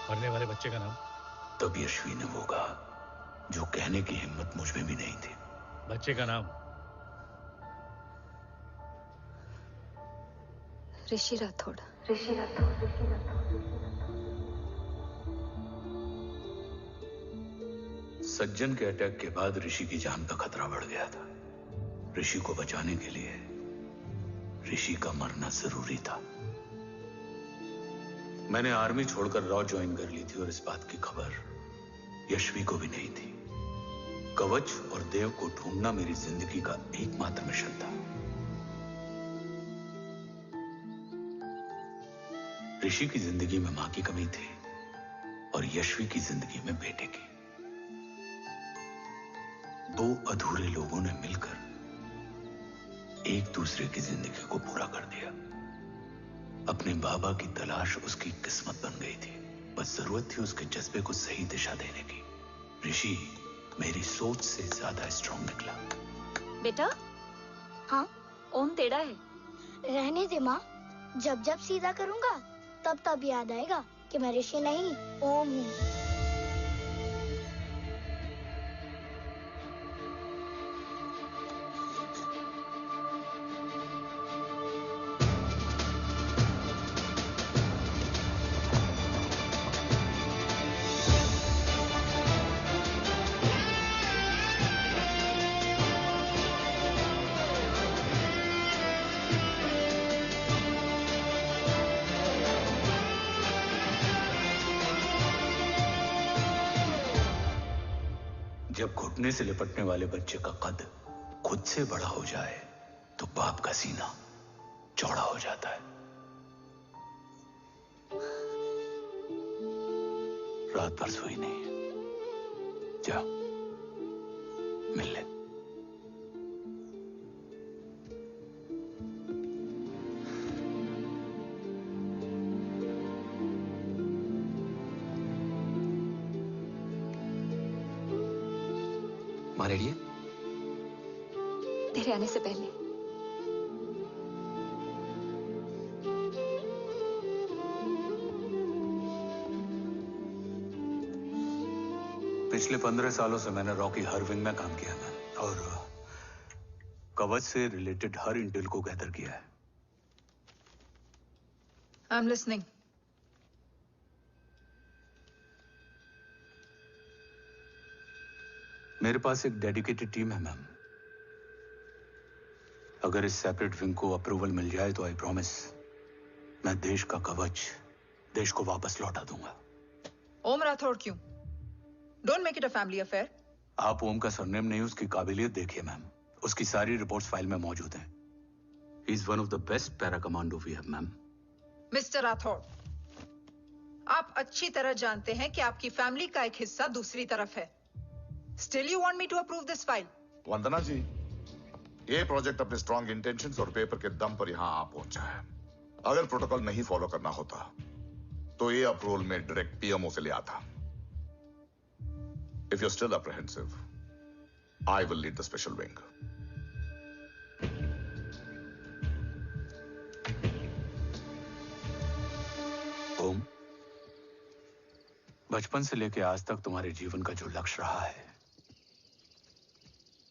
मरने वाले बच्चे का नाम? तब यश्वी ने वो कहा जो कहने की हिम्मत मुझ में भी नहीं थी। बच्चे का नाम? ऋषि राठौड़। सज्जन के अटैक के बाद ऋषि की जान का खतरा बढ़ गया था। ऋषि को बचाने के लिए ऋषि का मरना जरूरी था। मैंने आर्मी छोड़कर रॉ ज्वाइन कर ली थी और इस बात की खबर यश्वी को भी नहीं थी। कवच और देव को ढूंढना मेरी जिंदगी का एकमात्र मिशन था। ऋषि की जिंदगी में मां की कमी थी और यश्वी की जिंदगी में बेटे की। दो अधूरे लोगों ने मिलकर एक दूसरे की जिंदगी को पूरा कर दिया। अपने बाबा की तलाश उसकी किस्मत बन गई थी, बस जरूरत थी उसके जज्बे को सही दिशा देने की। ऋषि मेरी सोच से ज्यादा स्ट्रांग निकला। बेटा, हाँ ओम टेढ़ा है। रहने दे माँ, जब जब सीधा करूँगा तब तब याद आएगा कि मैं ऋषि नहीं ओम हूँ। जब घुटने से लिपटने वाले बच्चे का कद खुद से बड़ा हो जाए तो बाप का सीना चौड़ा हो जाता है। रात भर सोई नहीं है, जा मिल ले। माँ रेडी है? तेरे आने से पहले। पिछले 15 सालों से मैंने रॉकी हर विंग में काम किया है और कवच से रिलेटेड हर इंटेल को गैदर किया है। I am listening. मेरे पास एक डेडिकेटेड टीम है मैम। अगर इस सेपरेट विंग को अप्रूवल मिल जाए तो आई प्रॉमिस मैं देश का कवच देश को वापस लौटा दूंगा। ओम राठौड़ क्यों? Don't make it a family affair. आप ओम का सरनेम नहीं, उसकी काबिलियत देखिए मैम। उसकी सारी रिपोर्ट्स फाइल में मौजूद हैं। He is one of the best para commando we have ma'am. Mister Rathod, आप अच्छी तरह जानते हैं कि आपकी फैमिली का एक हिस्सा दूसरी तरफ है। Still you want me to approve this file? वंदना जी, ये प्रोजेक्ट अपने स्ट्रॉन्ग इंटेंशंस और पेपर के दम पर यहां आ पहुंचा है। अगर प्रोटोकॉल नहीं फॉलो करना होता तो ये अप्रूवल में डायरेक्ट पीएमओ से ले आता। If you're still apprehensive, I will lead the special wing. ओम, बचपन से लेकर आज तक तुम्हारे जीवन का जो लक्ष्य रहा है,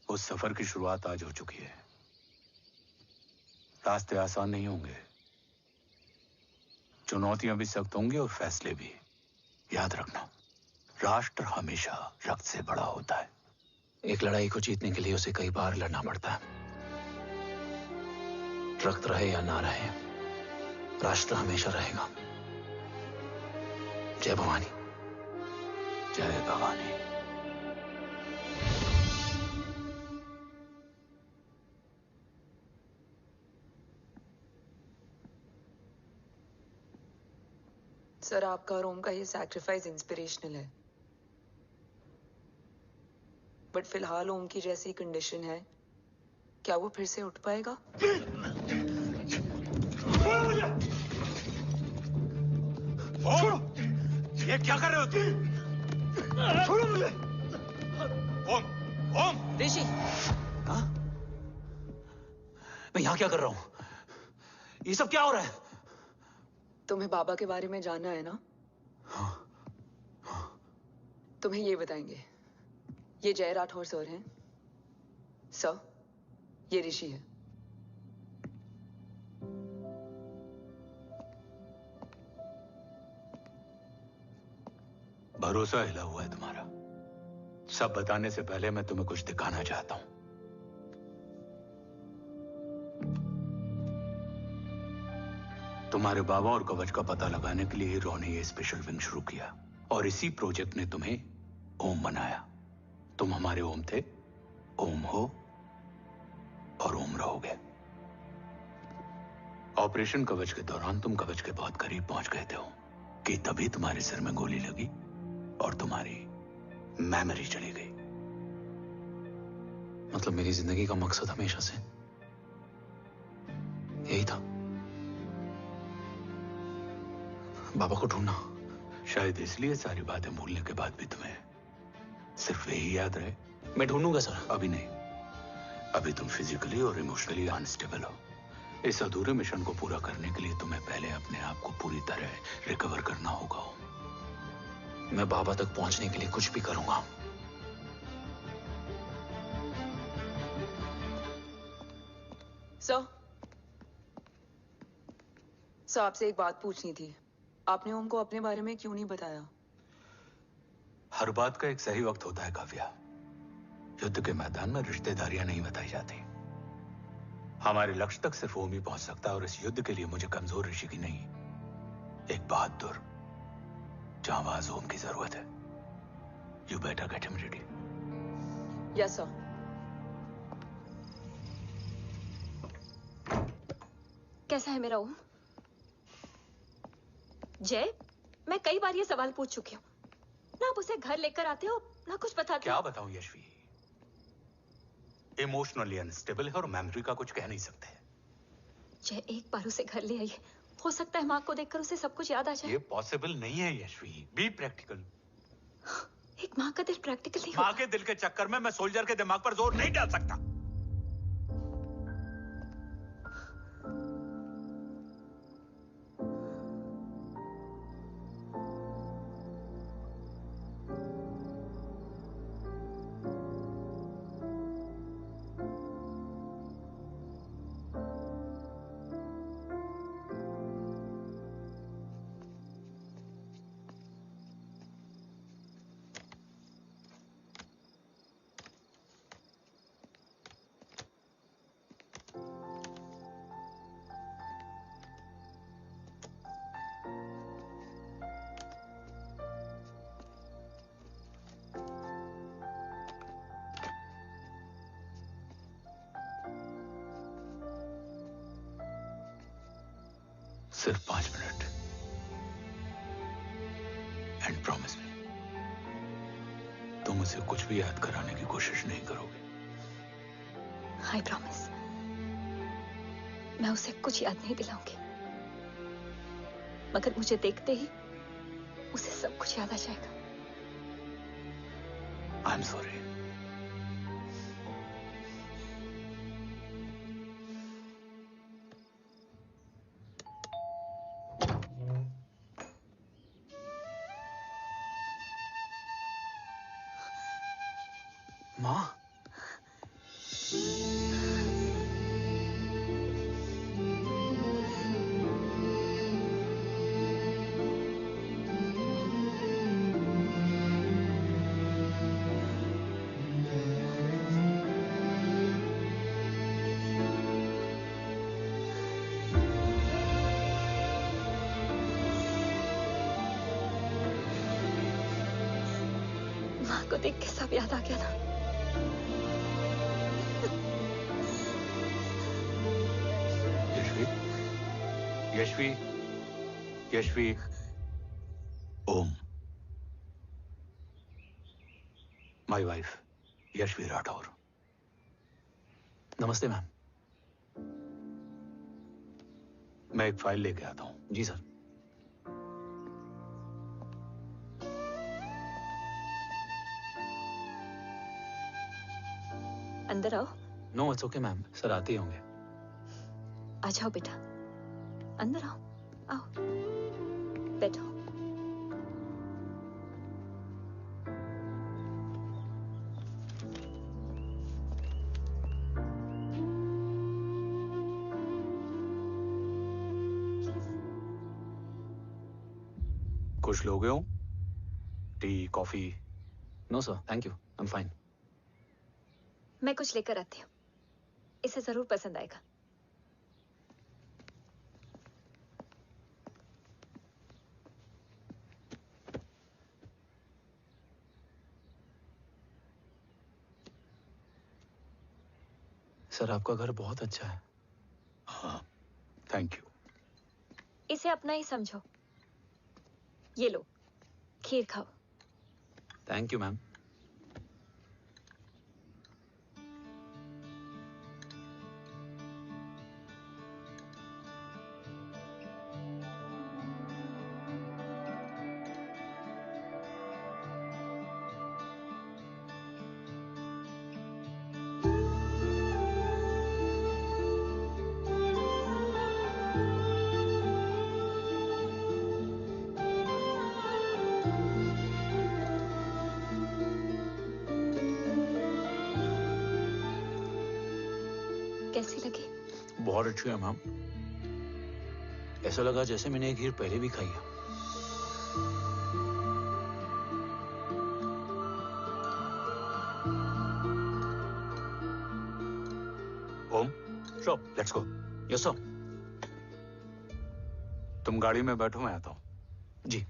उस सफर की शुरुआत आज हो चुकी है। रास्ते आसान नहीं होंगे, चुनौतियां भी सख्त होंगी और फैसले भी। याद रखना, राष्ट्र हमेशा रक्त से बड़ा होता है। एक लड़ाई को जीतने के लिए उसे कई बार लड़ना पड़ता है। रक्त रहे या ना रहे, राष्ट्र हमेशा रहेगा। जय भवानी। जय भवानी। सर, आपका और ओम का ये सैक्रिफाइस इंस्पिरेशनल है, बट फिलहाल ओम की जैसी कंडीशन है, क्या वो फिर से उठ पाएगा? छोड़ो! ये क्या कर रहे हो तुम? छोड़ो मुझे! ओम! ओम! ऋषि! हाँ? मैं यहाँ क्या कर रहा हूँ? ये सब क्या हो रहा है? तुम्हें बाबा के बारे में जानना है ना? तुम्हें ये बताएंगे। ये जय राठौर सर हैं। सर, ये ऋषि है। भरोसा हिला हुआ है तुम्हारा। सब बताने से पहले मैं तुम्हें कुछ दिखाना चाहता हूं। तुम्हारे बाबा और कवच का पता लगाने के लिए रॉ ने ये स्पेशल विंग शुरू किया और इसी प्रोजेक्ट ने तुम्हें ओम बनाया। तुम हमारे ओम थे, ओम हो और ओम रहोगे। ऑपरेशन कवच के दौरान तुम कवच के बहुत करीब पहुंच गए थे कि तभी तुम्हारे सिर में गोली लगी और तुम्हारी मेमोरी चली गई। मतलब मेरी जिंदगी का मकसद हमेशा से यही था, बाबा को ढूंढना। शायद इसलिए सारी बातें भूलने के बाद भी तुम्हें सिर्फ यही याद रहे। मैं ढूंढूंगा सर। अभी नहीं, अभी तुम फिजिकली और इमोशनली अनस्टेबल हो। इस अधूरे मिशन को पूरा करने के लिए तुम्हें पहले अपने आप को पूरी तरह रिकवर करना होगा। मैं बाबा तक पहुंचने के लिए कुछ भी करूंगा। सर, आपसे एक बात पूछनी थी। आपने ओम को अपने बारे में क्यों नहीं बताया? हर बात का एक सही वक्त होता है काव्या। युद्ध के मैदान में रिश्तेदारियां नहीं बताई जाती। हमारे लक्ष्य तक सिर्फ ओम ही पहुंच सकता है, और इस युद्ध के लिए मुझे कमजोर ऋषि की नहीं, एक बहादुर जांबाज ओम की जरूरत है। You better get him ready. Yes sir. कैसा है मेरा ओम? जय, मैं कई बार ये सवाल पूछ चुकी हूँ। ना आप उसे घर लेकर आते हो, ना कुछ बताते क्या हो। बताऊं यशवी, इमोशनली अनस्टेबल है और मेमोरी का कुछ कह नहीं सकते। जय, एक बार उसे घर ले आइए। हो सकता है माँ को देखकर उसे सब कुछ याद आ जाए। ये पॉसिबल नहीं है यशवी। Be practical. एक माँ का दिल प्रैक्टिकल नहीं माँ के दिल के चक्कर में मैं सोल्जर के दिमाग पर जोर नहीं डाल सकता। सिर्फ 5 मिनट। एंड प्रॉमिस मी, तुम उसे कुछ भी याद कराने की कोशिश नहीं करोगे। आई प्रॉमिस, मैं उसे कुछ याद नहीं दिलाऊंगी, मगर मुझे देखते ही उसे सब कुछ याद आ जाएगा। I am sorry. माँ, माँ को देख के सब याद आ गया ना। Yashvi, Yashvi, Om, my wife Yashvi Rathore. नमस्ते मैम। मैं एक फाइल लेके आता हूं। जी सर। अंदर आओ। No it's okay ma'am, sir आते ही होंगे। आ जाओ बेटा, अंदर आओ। आओ, बैठो। कुछ लोगे हो? Tea, coffee? No sir, thank you, I am fine. मैं कुछ लेकर आती हूँ, इसे जरूर पसंद आएगा। सर आपका घर बहुत अच्छा है। हाँ, थैंक यू। इसे अपना ही समझो। ये लो, खीर खाओ। Thank you ma'am. कैसी लगी? बहुत अच्छी है मैम। ऐसा लगा जैसे मैंने एक खीर पहले भी खाई है। Om, sure, let's go. Yes sir. तुम गाड़ी में बैठो, मैं आता हूं। जी।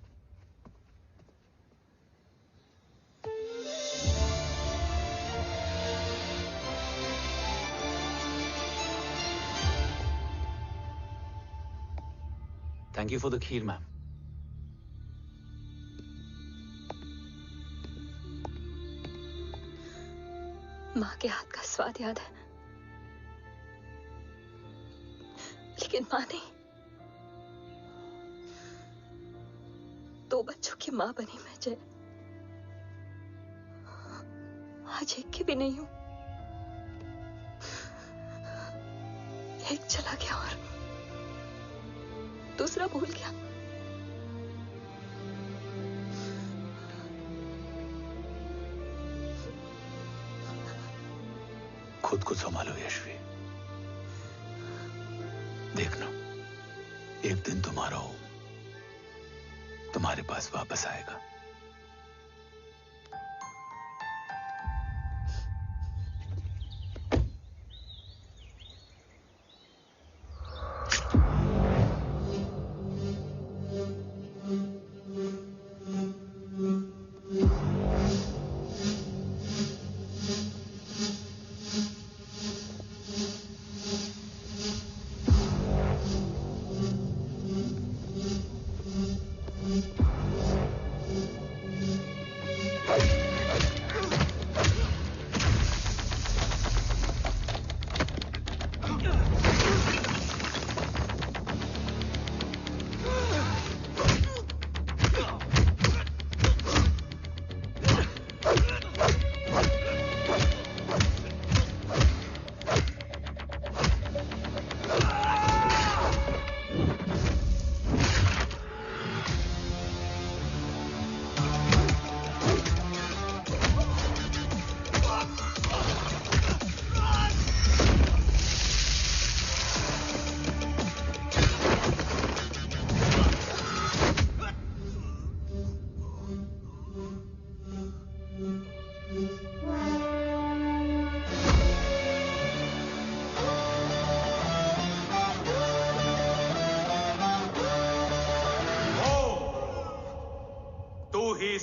Thank you for the kheer, ma'am. माँ के हाथ का स्वाद याद है, लेकिन माँ नहीं। 2 बच्चों की माँ बनी मैं जय। आज एक की भी नहीं हूं। एक चला गया और दूसरा भूल गया। खुद को संभालो यशवी। देखना, एक दिन तुम्हारा हो तुम्हारे पास वापस आएगा।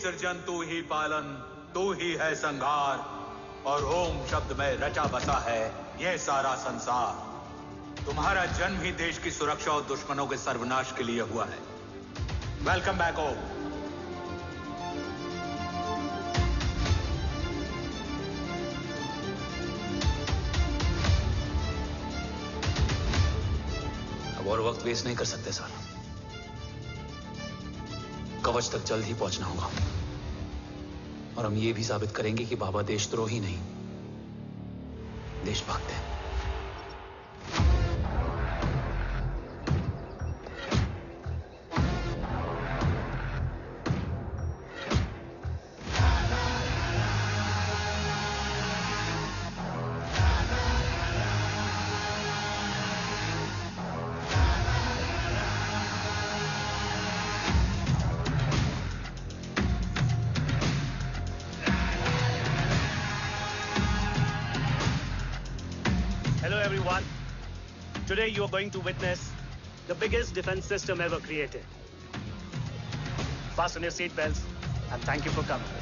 सृजन तू ही पालन, तू ही है संहार, और ओम शब्द में रचा बसा है यह सारा संसार। तुम्हारा जन्म ही देश की सुरक्षा और दुश्मनों के सर्वनाश के लिए हुआ है। वेलकम बैक ओम। अब और वक्त वेस्ट नहीं कर सकते सर। कवच तक जल्द ही पहुंचना होगा और हम ये भी साबित करेंगे कि बाबा देशद्रोही नहीं, देशभक्त है। Today you are going to witness the biggest defense system ever created. Fasten your seat belts and thank you for coming.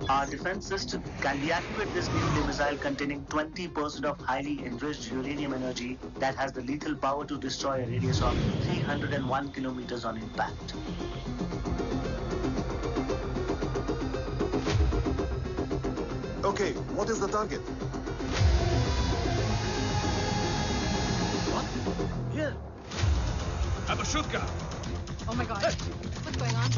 Our defense system can deactivate this nuclear missile containing 20% of highly enriched uranium energy that has the lethal power to destroy a radius of 301 kilometers on impact. Okay, what is the target? I'm a shoot guy. Oh my god. What's going on?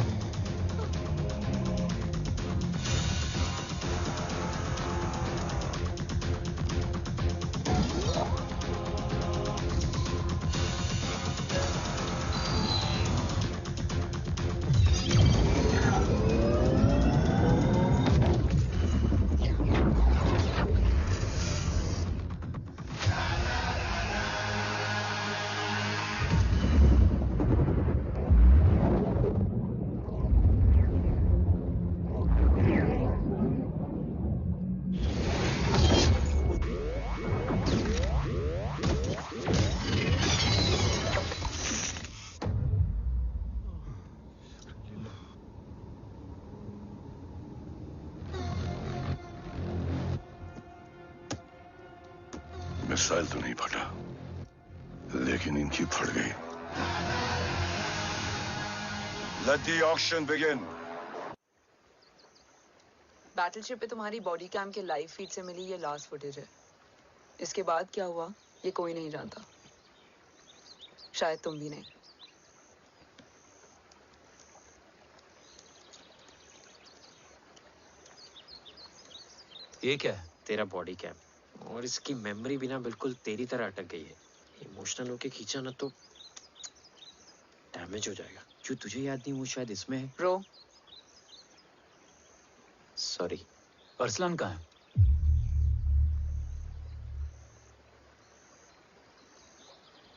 Missile तो नहीं फटा, लेकिन इनकी फट गई। Let the auction begin. Battleship पे तुम्हारी बॉडी कैम के लाइव फीड से मिली ये लास्ट फुटेज है। इसके बाद क्या हुआ ये कोई नहीं जानता, शायद तुम भी नहीं। ये क्या है? तेरा बॉडी कैम, और इसकी मेमोरी भी ना बिल्कुल तेरी तरह अटक गई है। इमोशनल होके खींचा ना तो डैमेज हो जाएगा। जो तुझे याद नहीं वो शायद इसमें है। Bro sorry. अरसलान कहाँ है?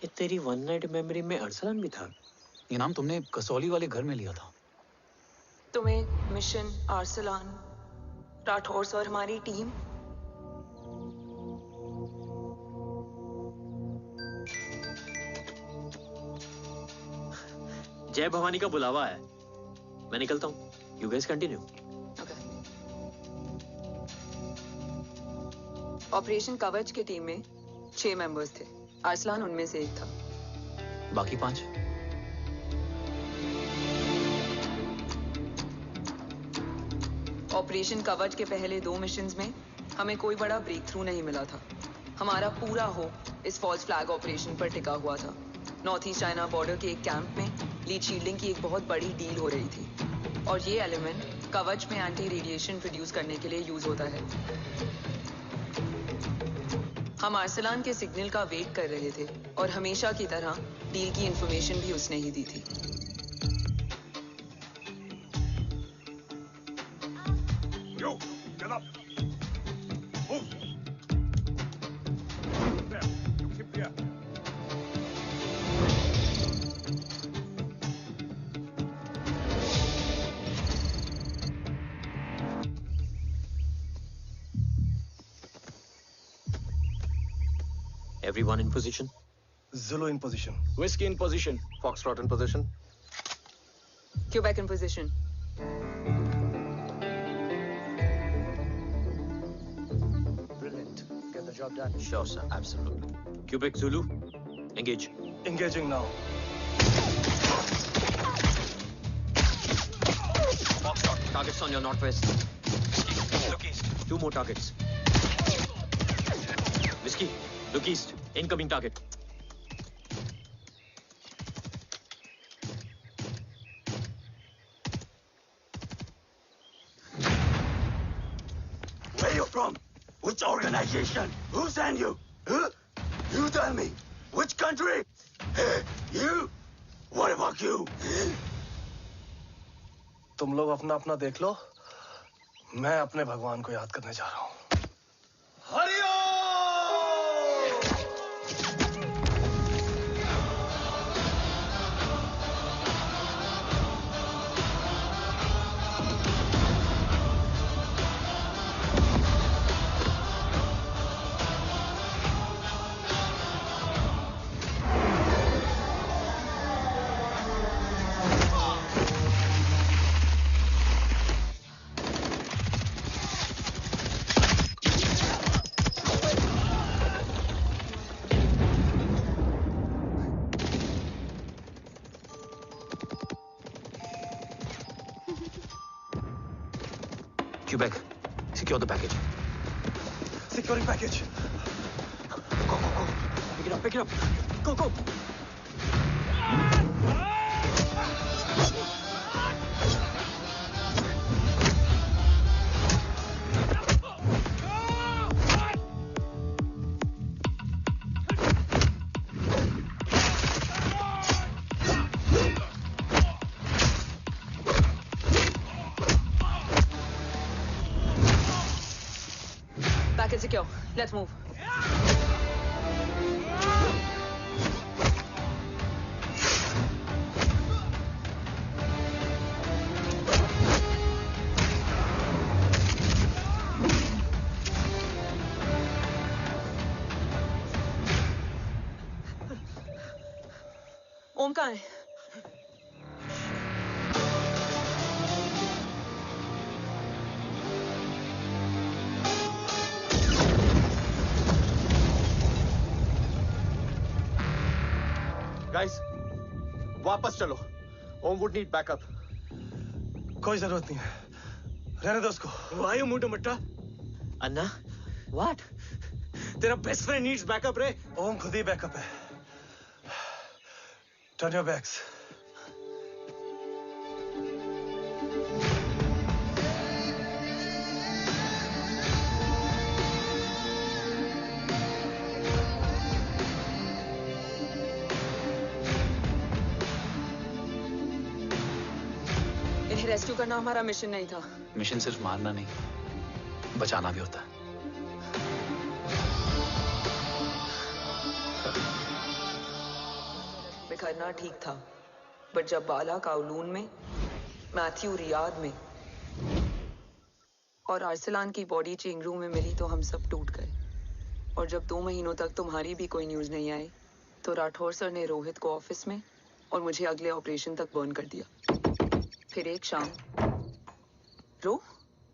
ये तेरी वन नाइट मेमोरी में अरसलान भी था? ये नाम तुमने कसौली वाले घर में लिया था। तुम्हें मिशन, अरसलान, राठौर और हमारी टीम। जय भवानी का बुलावा है, मैं निकलता हूँ। You guys continue. ऑपरेशन कवच की टीम में 6 मेंबर्स थे, अरसलान उनमें से एक था। बाकी 5? ऑपरेशन कवच के पहले 2 मिशंस में हमें कोई बड़ा ब्रेक थ्रू नहीं मिला था। हमारा पूरा होप इस फॉल्स फ्लैग ऑपरेशन पर टिका हुआ था। नॉर्थ ईस्ट चाइना बॉर्डर के एक कैंप में लीड शील्डिंग की एक बहुत बड़ी डील हो रही थी, और ये एलिमेंट कवच में एंटी रेडिएशन प्रोड्यूस करने के लिए यूज होता है। हम अरसलान के सिग्नल का वेट कर रहे थे, और हमेशा की तरह डील की इंफॉर्मेशन भी उसने ही दी थी। Yo, get up. Move. There. Keep there. Everyone in position? Zulu in position. Whiskey in position. Foxtrot in position. Quebec in position. Brilliant. Get the job done. Sure, sir. Absolutely. Quebec Zulu, engage. Engaging now. Foxtrot, targets on your northwest. Look east. 2 more targets. Whiskey, look east. Incoming target. Where you from? Which organization? Who sent you? Huh? You tell me. Which country? Hey, you? What about you? तुम लोग अपना अपना देख लो, मैं अपने भगवान को याद करने जा रहा हूँ। Hariom! Quebec, secure the package. Securing package. Go, go, go. Pick it up, pick it up. Go, go. Jacket secure. Let's move. ओम कहाँ है? गाइस, वापस चलो। ओम वुड नीड बैकअप। कोई जरूरत नहीं है, रहने दो उसको। Why you moved to Mutta? Anna, what? तेरा बेस्ट फ्रेंड नीड्स बैकअप रे। ओम खुद ही बैकअप है। Turn your backs. इन्हें रेस्क्यू करना हमारा मिशन नहीं था। मिशन सिर्फ मारना नहीं, बचाना भी होता है। बिखरना ठीक था, बट जब बाला काउलून में, मैथ्यू रियाद में और आर्सलान की बॉडी चेंज रूम में मिली तो हम सब टूट गए। और जब 2 महीनों तक तुम्हारी भी कोई न्यूज नहीं आई तो राठौर सर ने रोहित को ऑफिस में और मुझे अगले ऑपरेशन तक बर्न कर दिया। फिर एक शाम रो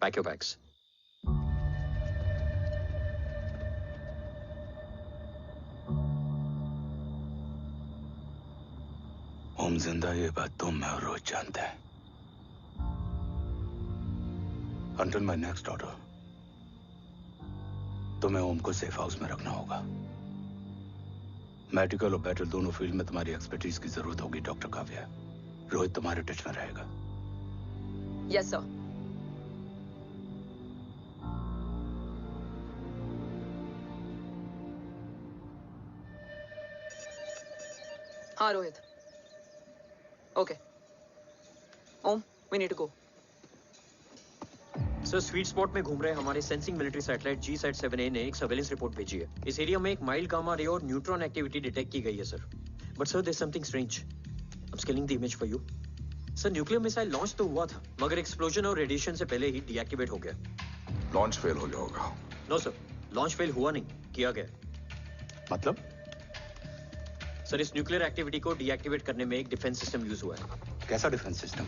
पैक योर बैग्स। ओम जिंदा, ये बात तुम मैं और रोज जानते हैं। Until my next order, तुम्हें ओम को सेफ हाउस में रखना होगा। मेडिकल और बैटल दोनों फील्ड में तुम्हारी एक्सपर्टीज की जरूरत होगी डॉक्टर काव्या। रोहित तुम्हारे टच में रहेगा। Yes sir. हाँ Rohit. Okay Om, we need to go. Sir, sweet spot में घूम रहे हमारे सेंसिंग मिलिट्री सैटेलाइट G-SAT-7A ने एक सर्वेलेंस रिपोर्ट भेजी है। इस एरिया में एक माइल्ड गामा रे और न्यूट्रॉन एक्टिविटी डिटेक्ट की गई है sir. But sir, there is something strange. I am scaling the image for you. Sir, nuclear missile launch तो हुआ था, मगर एक्सप्लोजन और रेडिएशन से पहले ही डीएक्टिवेट हो गया। लॉन्च फेल हो गया होगा। नो सर, लॉन्च फेल हुआ नहीं, किया गया। मतलब? सर, इस न्यूक्लियर एक्टिविटी को डीएक्टिवेट करने में एक डिफेंस सिस्टम यूज हुआ है। कैसा डिफेंस सिस्टम?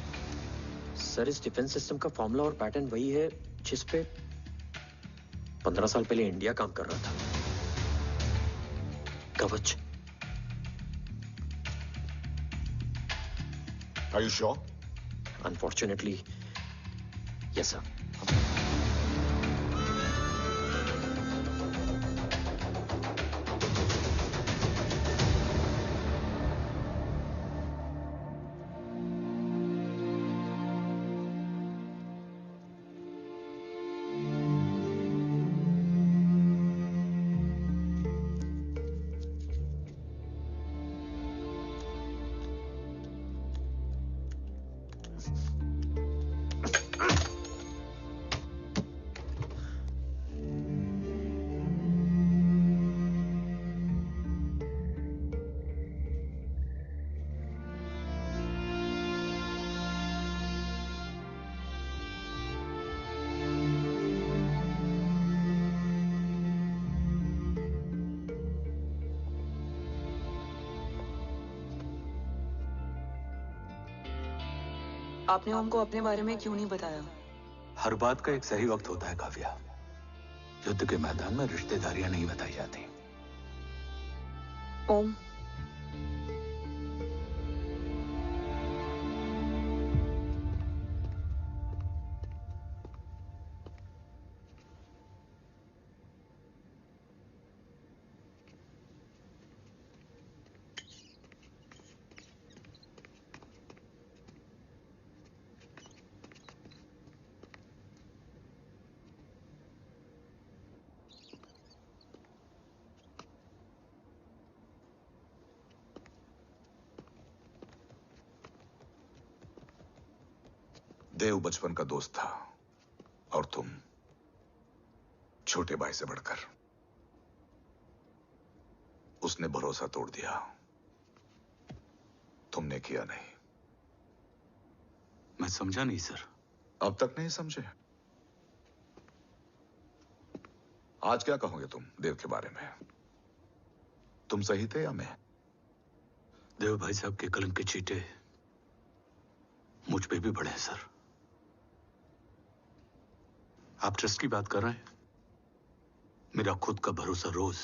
सर, इस डिफेंस सिस्टम का फॉर्मूला और पैटर्न वही है जिस पे 15 साल पहले इंडिया काम कर रहा था। कवच। Are you sure? Unfortunately, yes sir. आपने हमको अपने बारे में क्यों नहीं बताया? हर बात का एक सही वक्त होता है काव्या। युद्ध के मैदान में रिश्तेदारियां नहीं बताई जाती। ओम, देव बचपन का दोस्त था और तुम छोटे भाई से बढ़कर उसने भरोसा तोड़ दिया। तुमने किया नहीं। मैं समझा नहीं सर। अब तक नहीं समझे? आज क्या कहोगे तुम देव के बारे में? तुम सही थे या मैं? देव भाई साहब के कलंक के छींटे मुझ पे भी पड़े हैं सर। आप ट्रस्ट की बात कर रहे हैं? मेरा खुद का भरोसा रोज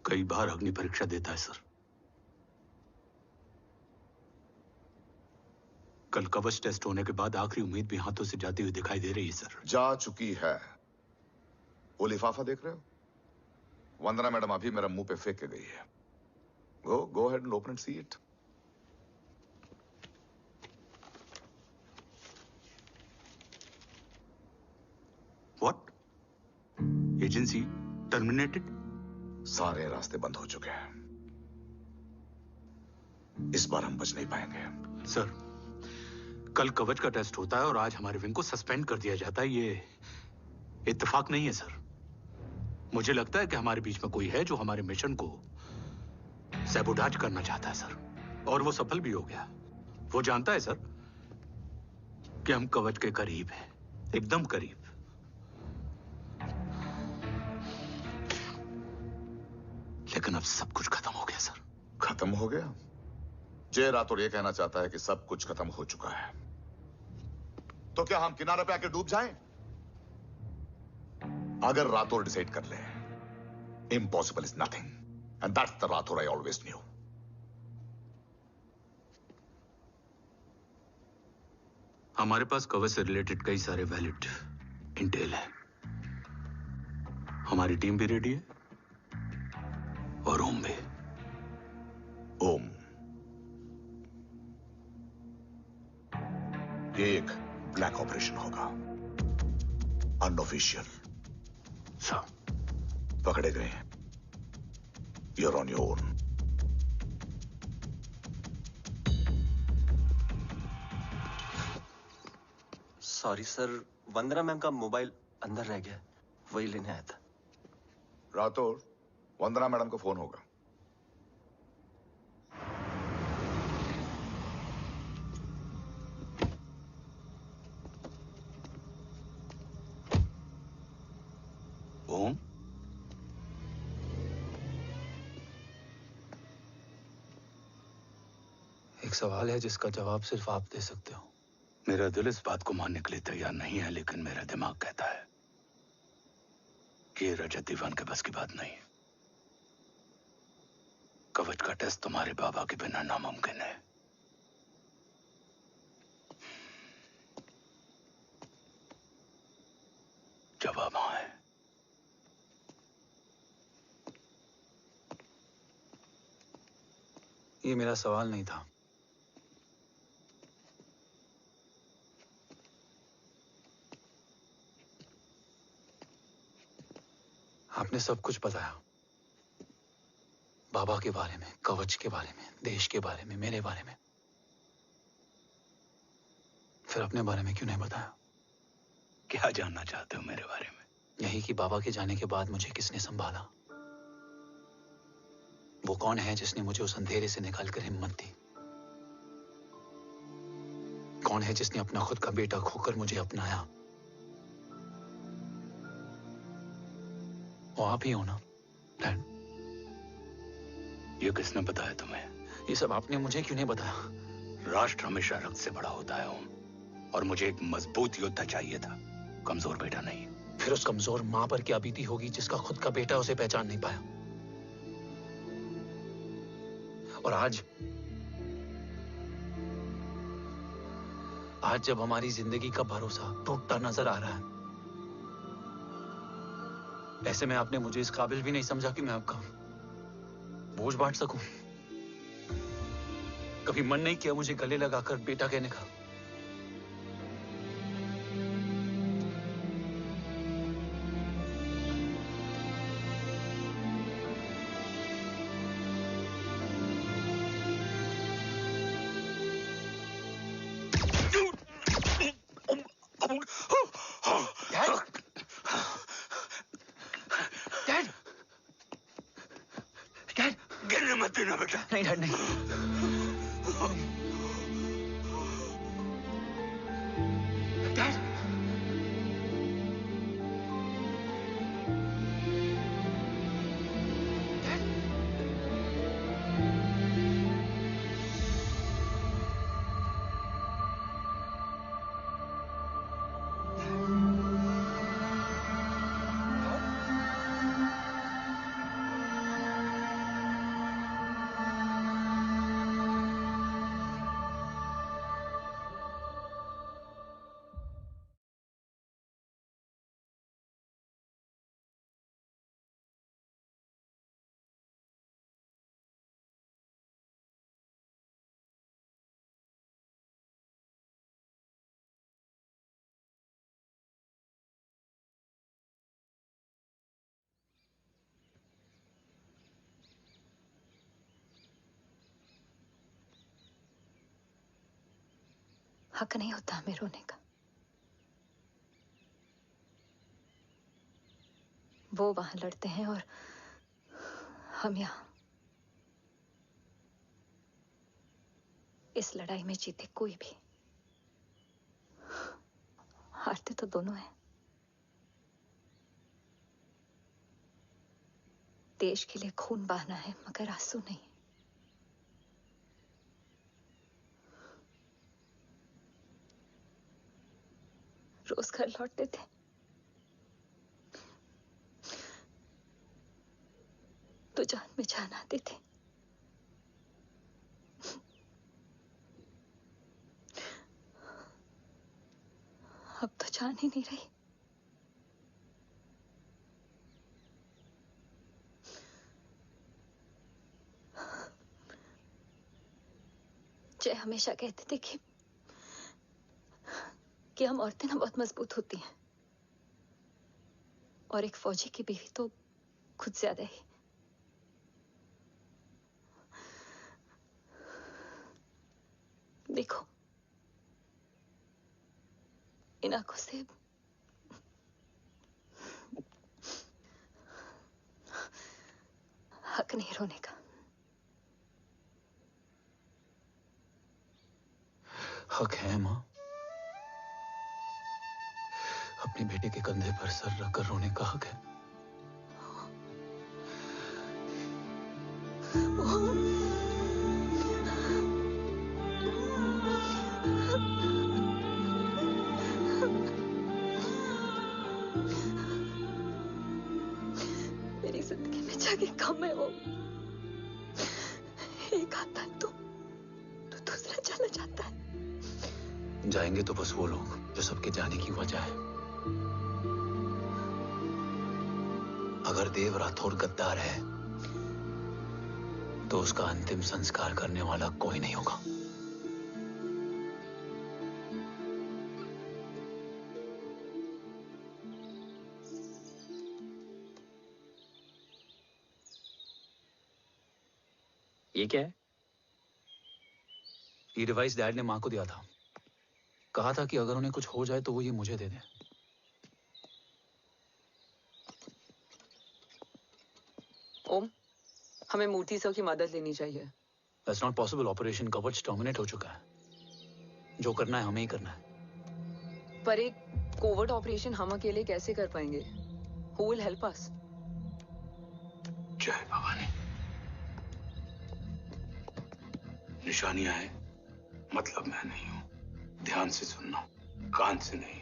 कई बार अग्नि परीक्षा देता है सर। कल कवच टेस्ट होने के बाद आखिरी उम्मीद भी हाथों से जाती हुई दिखाई दे रही है सर। जा चुकी है। वो लिफाफा देख रहे हो? वंदना मैडम अभी मेरा मुंह पे फेंक के गई है। Go ahead and open and see it. What? Agency terminated? सारे रास्ते बंद हो चुके हैं। इस बार हम बच नहीं पाएंगे। सर, कल कवच का टेस्ट होता है और आज हमारे विंग को सस्पेंड कर दिया जाता है। ये इत्तेफाक नहीं है सर। मुझे लगता है कि हमारे बीच में कोई है जो हमारे मिशन को सैबोटाज करना चाहता है सर। और वो सफल भी हो गया। वो जानता है सर कि हम कवच के करीब हैं, एकदम करीब। लेकिन अब सब कुछ खत्म हो गया सर। खत्म हो गया? जय राठौर ये कहना चाहता है कि सब कुछ खत्म हो चुका है। तो क्या हम किनारे पे आके डूब जाएं? अगर राठौर डिसाइड कर ले, impossible is nothing, and that's the Rathore I always new. हमारे पास कवच से रिलेटेड कई सारे वैलिड इंटेल है। हमारी टीम भी रेडी है और ओम भी। ओम, ये एक ब्लैक ऑपरेशन होगा, अनऑफिशियल। सर, पकड़े गए, you're on your own. Sorry sir, Vandana ma'am का मोबाइल अंदर रह गया, वही लेने आया था। राठौर, वंदना मैडम को फोन होगा। ओम, एक सवाल है जिसका जवाब सिर्फ आप दे सकते हो। मेरा दिल इस बात को मानने के लिए तैयार नहीं है, लेकिन मेरा दिमाग कहता है कि ये रजत दीवान के बस की बात नहीं। कवच का टेस्ट तुम्हारे बाबा के बिना नामुमकिन है। जवाब हाँ है। ये मेरा सवाल नहीं था। आपने सब कुछ बताया, बाबा के बारे में, कवच के बारे में, देश के बारे में, मेरे बारे में। फिर अपने बारे में क्यों नहीं बताया? क्या जानना चाहते हो मेरे बारे में? यही कि बाबा के जाने के बाद मुझे किसने संभाला? वो कौन है जिसने मुझे उस अंधेरे से निकालकर हिम्मत दी? कौन है जिसने अपना खुद का बेटा खोकर मुझे अपनाया? वो आप ही हो ना, डैड? ये किसने बताया तुम्हें? ये सब आपने मुझे क्यों नहीं बताया? राष्ट्र हमेशा रक्त से बड़ा होता है ओम, और मुझे एक मजबूत योद्धा चाहिए था, कमजोर बेटा नहीं। फिर उस कमजोर मां पर क्या बीती होगी जिसका खुद का बेटा उसे पहचान नहीं पाया? और आज जब हमारी जिंदगी का भरोसा टूटता नजर आ रहा है, ऐसे में आपने मुझे इस काबिल भी नहीं समझा कि मैं आपका बोझ बांट सकूं। कभी मन नहीं किया मुझे गले लगाकर बेटा कहने का? बेटा। नहीं डैड नहीं। डैड हक नहीं होता हमें रोने का। वो वहां लड़ते हैं और हम यहाँ। इस लड़ाई में जीते कोई भी, हारते तो दोनों हैं। देश के लिए खून बहाना है मगर आंसू नहीं। रोज घर लौटते थे, तो जान में जान आती थी। अब तो जान ही नहीं रही। जय हमेशा कहते थे कि हम औरतें ना बहुत मजबूत होती हैं, और एक फौजी की बीवी तो खुद ज्यादा ही। देखो, इन आंखों से हक नहीं रोने का। हक है माँ। अपने बेटे के कंधे पर सर रखकर रोने का हक है। मेरी जिंदगी में जगह कम है। वो एक आता है तो दूसरा चला जाता है। जाएंगे तो बस वो लोग जो सबके जाने की वजह है। अगर देव राठौर गद्दार है तो उसका अंतिम संस्कार करने वाला कोई नहीं होगा। ये क्या है? ये डिवाइस डैड ने मां को दिया था। कहा था कि अगर उन्हें कुछ हो जाए तो वो ये मुझे दे दें। ओम, हमें मूर्ति सर की मदद लेनी चाहिए। That's not possible. ऑपरेशन कवच टर्मिनेट हो चुका है। जो करना है हमें ही करना है। पर एक कोवर्ट ऑपरेशन हम अकेले कैसे कर पाएंगे? Who will help us? जय भवानी। निशानियां हैं, मतलब मैं नहीं हूं। ध्यान से सुनना, कान से नहीं।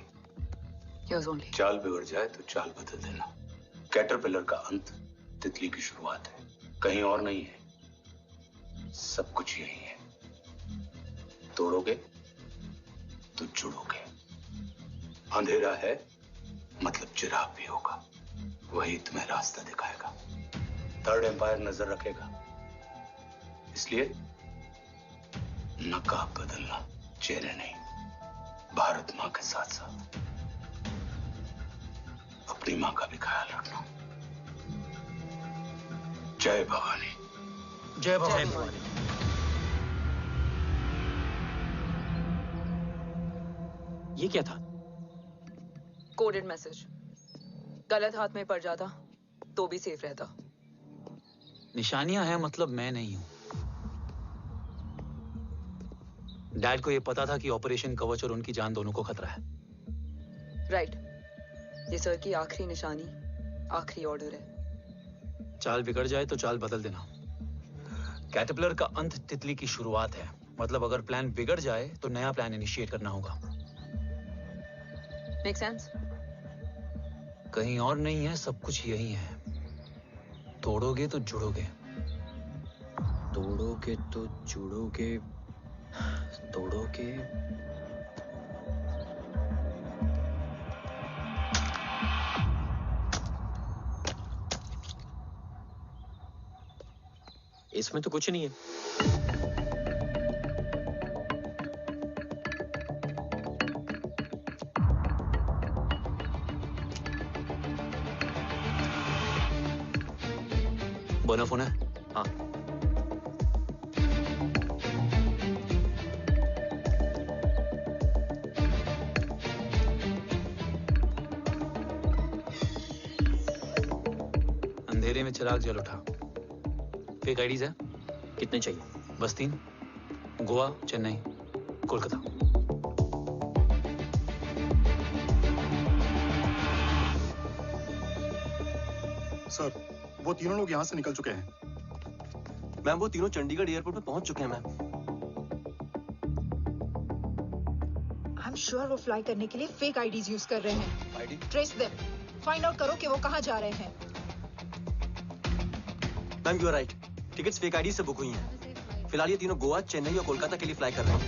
Yours only. चाल बिगड़ जाए तो चाल बदल देना। कैटरपिलर का अंत तितली की शुरुआत है, कहीं और नहीं है। सब कुछ यही है। तोड़ोगे तो जुड़ोगे। अंधेरा है मतलब चिराग भी होगा, वही तुम्हें रास्ता दिखाएगा। थर्ड एम्पायर नजर रखेगा, इसलिए नकाब बदलना, चेहरे नहीं। भारत मां के साथ साथ अपनी मां का भी ख्याल रखना। जय भवानी। जय भवानी। ये क्या था? Coded message. गलत हाथ में पड़ जाता तो भी सेफ रहता। निशानियां हैं मतलब मैं नहीं हूं। डैड को ये पता था कि ऑपरेशन कवच और उनकी जान दोनों को खतरा है। राइट। ये सर की आखिरी निशानी, आखिरी ऑर्डर है। चाल बिगड़ जाए तो चाल बदल देना। कैटरपिलर का अंत तितली की शुरुआत है। मतलब अगर प्लान बिगड़ जाए तो नया प्लान इनिशिएट करना होगा। Make sense? कहीं और नहीं है, सब कुछ यही है। तोड़ोगे तो जुड़ोगे। तोड़ोगे तो जुड़ोगे। तोड़ोगे। इसमें तो कुछ नहीं है। बोना फोन है? हाँ। अंधेरे में चिराग जल उठा। फेक आईडीज है? कितने चाहिए? बस 3। गोवा, चेन्नई, कोलकाता। सर, वो तीनों लोग यहाँ से निकल चुके हैं। मैम, वो तीनों चंडीगढ़ एयरपोर्ट पे पहुंच चुके हैं मैम। आई एम श्योर वो फ्लाई करने के लिए फेक आईडीज यूज कर रहे हैं। ID? Trace them. Find out करो कि वो कहाँ जा रहे हैं। Ma'am, you are right. Tickets fake ID से बुक हुई हैं। फिलहाल ये तीनों गोवा, चेन्नई और कोलकाता के लिए फ्लाई कर रहे हैं।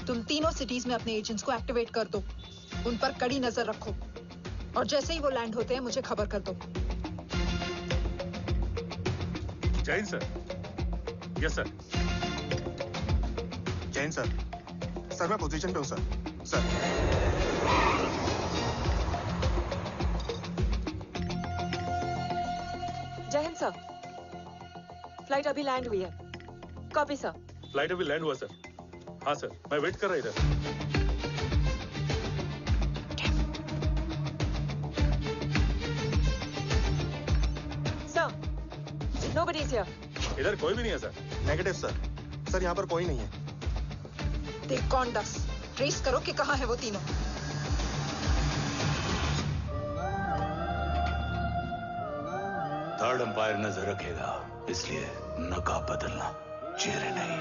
तुम तीनों सिटीज में अपने एजेंट्स को एक्टिवेट कर दो। उन पर कड़ी नजर रखो और जैसे ही वो लैंड होते हैं मुझे खबर कर दो। Jain sir. Yes sir. Jain sir. Sir मैं पोजीशन पे हूँ सर। सर। जय हिंद सर। फ्लाइट अभी लैंड हुई है। Copy sir. फ्लाइट अभी लैंड हुआ सर। हाँ सर, मैं वेट कर रहा इधर। Nobody's here. इधर कोई भी नहीं है सर। Negative sir. सर यहाँ पर कोई नहीं है। देख कौन दस। ट्रेस करो कि कहाँ है वो तीनों। थर्ड अंपायर नजर रखेगा, इसलिए नकाब बदलना, चेहरे नहीं।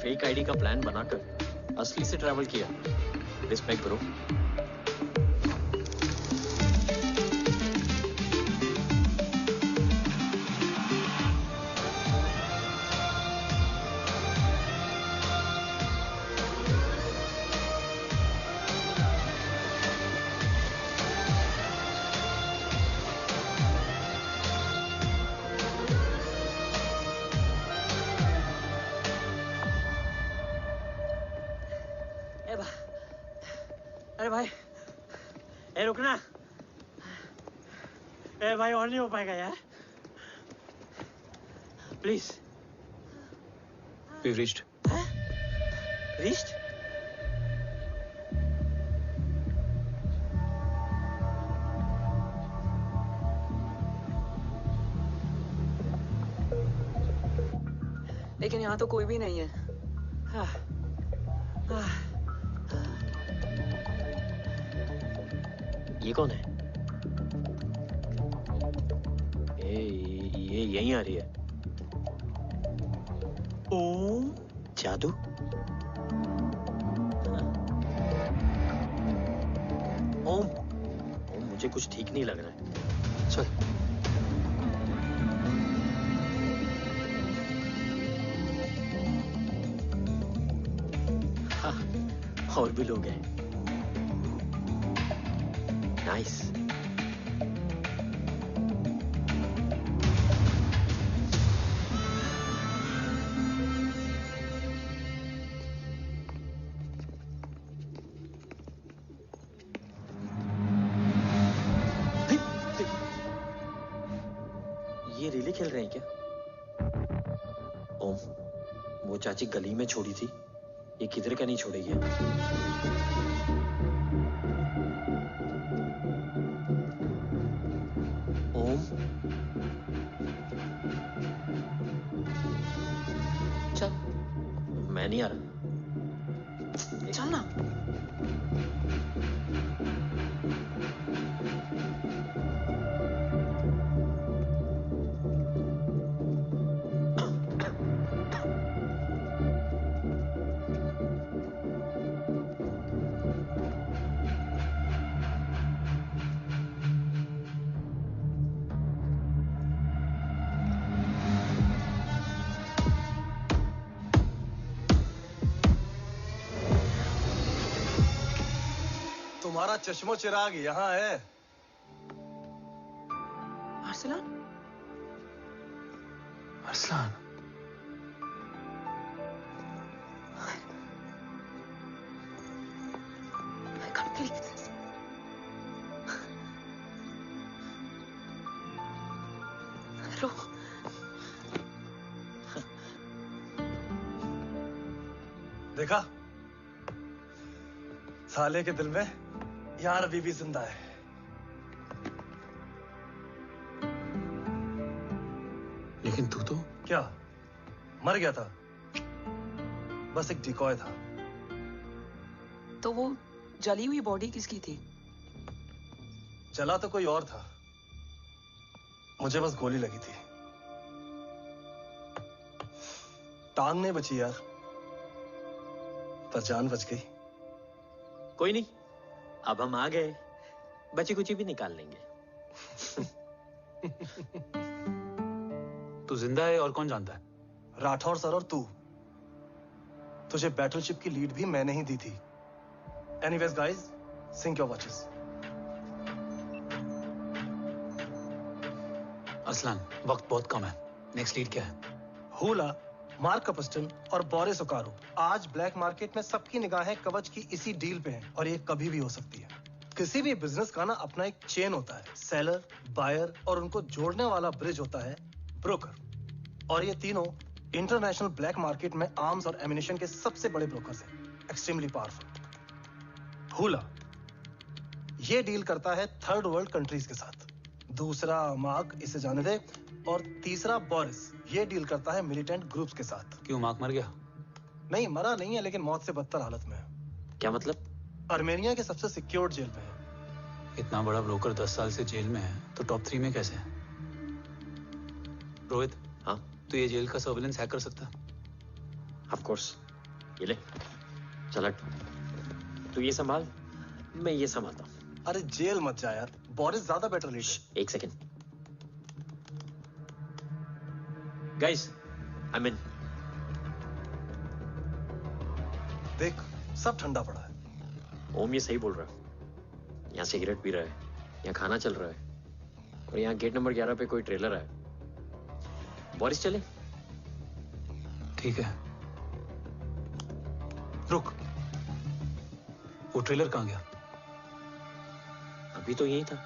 फेक आईडी का प्लान बनाकर असली से ट्रैवल किया। Respect bro. अरे भाई, ए रुकना। ए भाई और नहीं हो पाएगा यार। प्लीज। We've reached. Reached? लेकिन यहाँ तो कोई भी नहीं है। ये कौन है? ये यहीं आ रही है। ओम जादू। ओम मुझे कुछ ठीक नहीं लग रहा है। चल। हाँ, और भी लोग हैं। नाइस। ये रिले खेल रहे हैं क्या? ओम, वो चाची गली में छोड़ी थी, ये किधर का नहीं छोड़ेगी। ओम, चल, मैं नहीं आ रहा। चल ना। तुम्हारा चश्मो चिराग यहाँ है। Arsalan? Arsalan, I can't believe this. रो। देखा, साले के दिल में यार अभी भी जिंदा है। लेकिन तू तो क्या मर गया था? बस एक डिकॉय था। तो वो जली हुई बॉडी किसकी थी? जला तो कोई और था, मुझे बस गोली लगी थी। टांग नहीं बची यार, पर जान बच गई। कोई नहीं, अब हम आ गए, बची कुची भी निकाल लेंगे। तू जिंदा है और कौन जानता है? राठौर सर और तू। तुझे बैटलशिप की लीड भी मैंने ही दी थी। Anyways guys, sync your watches. Arsalan, वक्त बहुत कम है। नेक्स्ट लीड क्या है? हुला, मार्क कपस्टन और बोरिस ओकारो। आज ब्लैक मार्केट में सबकी निगाहें कवच की इसी डील पे हैं और ये कभी भी हो सकती है। किसी भी बिजनेस का ना अपना एक चेन होता है, सेलर, बायर और उनको जोड़ने वाला ब्रिज होता है ब्रोकर। और ये तीनों इंटरनेशनल ब्लैक मार्केट में आर्म्स और एमिनेशन के सबसे बड़े ब्रोकर्स हैं, एक्सट्रीमली पावरफुल। हुला ये डील करता है थर्ड वर्ल्ड कंट्रीज के साथ। दूसरा मार्क, इसे जाने दे। और तीसरा बोरिस, ये डील करता है मिलिटेंट ग्रुप्स के साथ। क्यों, मार्क मर गया? नहीं, मरा नहीं है, लेकिन मौत से बदतर हालत में है। क्या मतलब? आर्मेनिया के सबसे सिक्योर्ड जेल में है। इतना बड़ा ब्रोकर 10 साल से जेल में है, तो टॉप 3 में कैसे है? रोहित, हाँ? तो ये जेल का सर्विलेंस हैक कर सकता? Of course. ये ले, चल हट। तू ये संभाल, मैं ये संभालता हूँ। अरे जेल मत जा यार, बोरिस ज्यादा बेटर लीडर। एक सेकेंड। गाइस, आई मीन, देख सब ठंडा पड़ा है। ओम ये सही बोल रहा है। यहाँ सिगरेट पी रहा है, यहाँ खाना चल रहा है, और यहाँ गेट नंबर 11 पे कोई ट्रेलर है। बोरिस चले? ठीक है। रुक, वो ट्रेलर कहाँ गया? अभी तो यही था।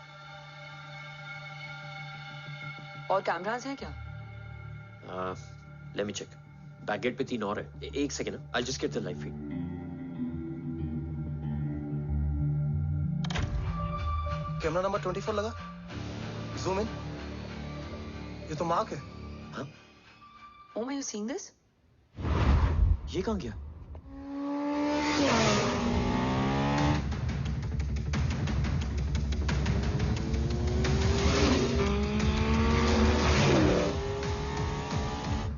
और कैमरास हैं क्या? Let me check. Back gate पे 3 और है। एक second, I just get the live feed. Camera number 24 लगा। Zoom in. ये तो मार्क है। हाँ? Om, are you seeing this? ये कहाँ गया?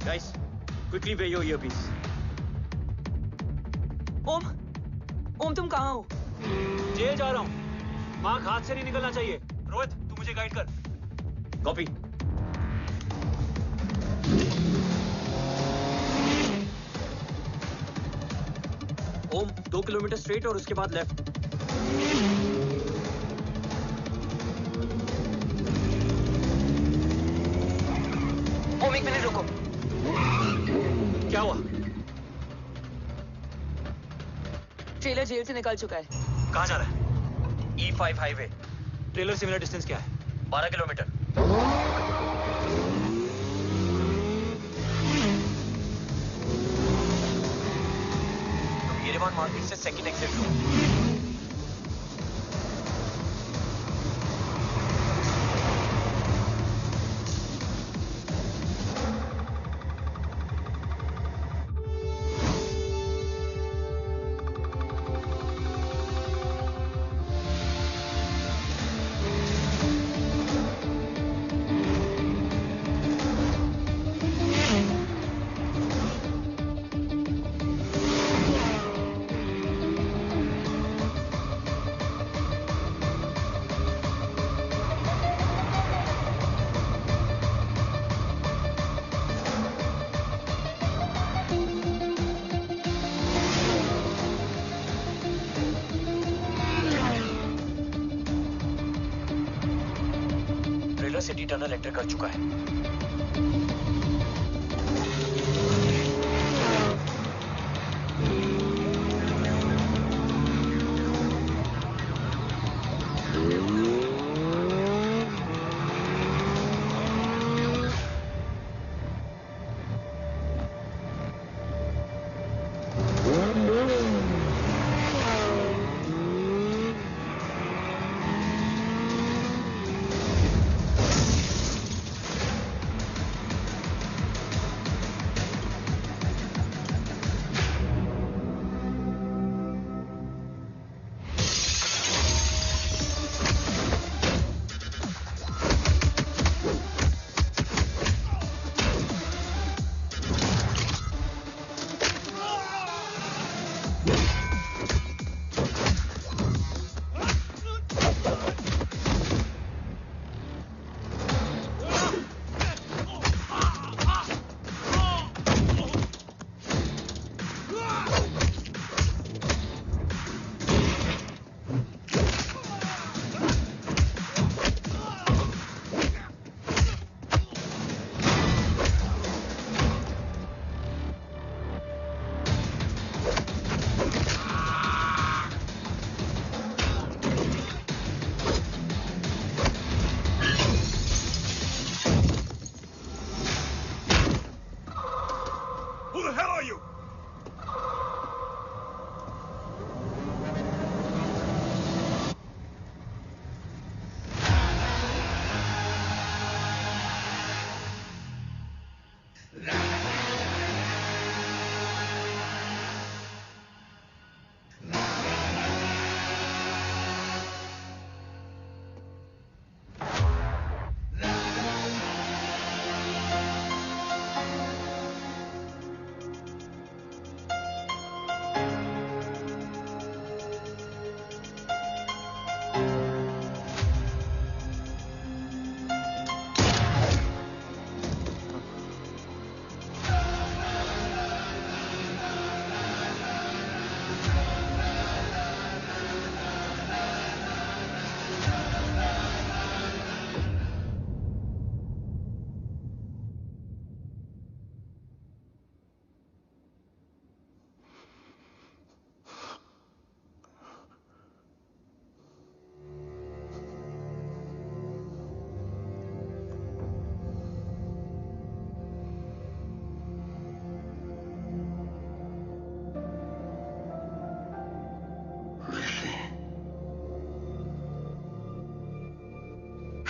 Guys, quickly wear your earpiece. ओम तुम कहाँ हो? जेल जा रहा हूँ। मार्क हाथ से नहीं निकलना चाहिए। रोहित, तू मुझे गाइड कर। कॉपी। ओम 2 किलोमीटर स्ट्रेट और उसके बाद लेफ्ट। एक मिनट रुको। क्या हुआ? ट्रेलर जेल से निकल चुका है। कहाँ जा रहा है? E5 highway. ट्रेलर से मेरा डिस्टेंस क्या है? 12 किलोमीटर। येरेवान मार्केट से सेकंड एग्जिट लो। सिटी टनल एंटर कर चुका है।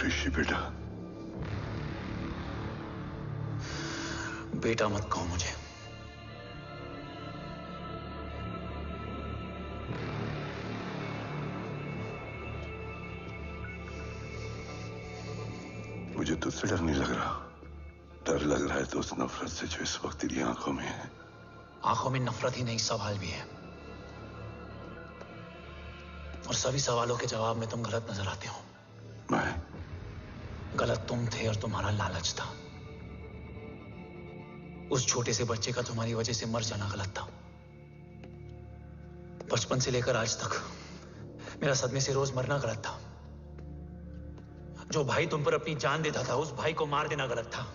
ऋषि बेटा। बेटा मत कहो मुझे। मुझे तुझसे डर नहीं लग रहा। डर लग रहा है तो उस नफरत से जो इस वक्त तेरी आंखों में है। आंखों में नफरत ही नहीं, सवाल भी है, और सभी सवालों के जवाब में तुम गलत नजर आते हो। मैं गलत तुम थे और तुम्हारा लालच था। उस छोटे से बच्चे का तुम्हारी वजह से मर जाना गलत था। बचपन से लेकर आज तक मेरा सदमे से रोज मरना गलत था। जो भाई तुम पर अपनी जान देता था उस भाई को मार देना गलत था।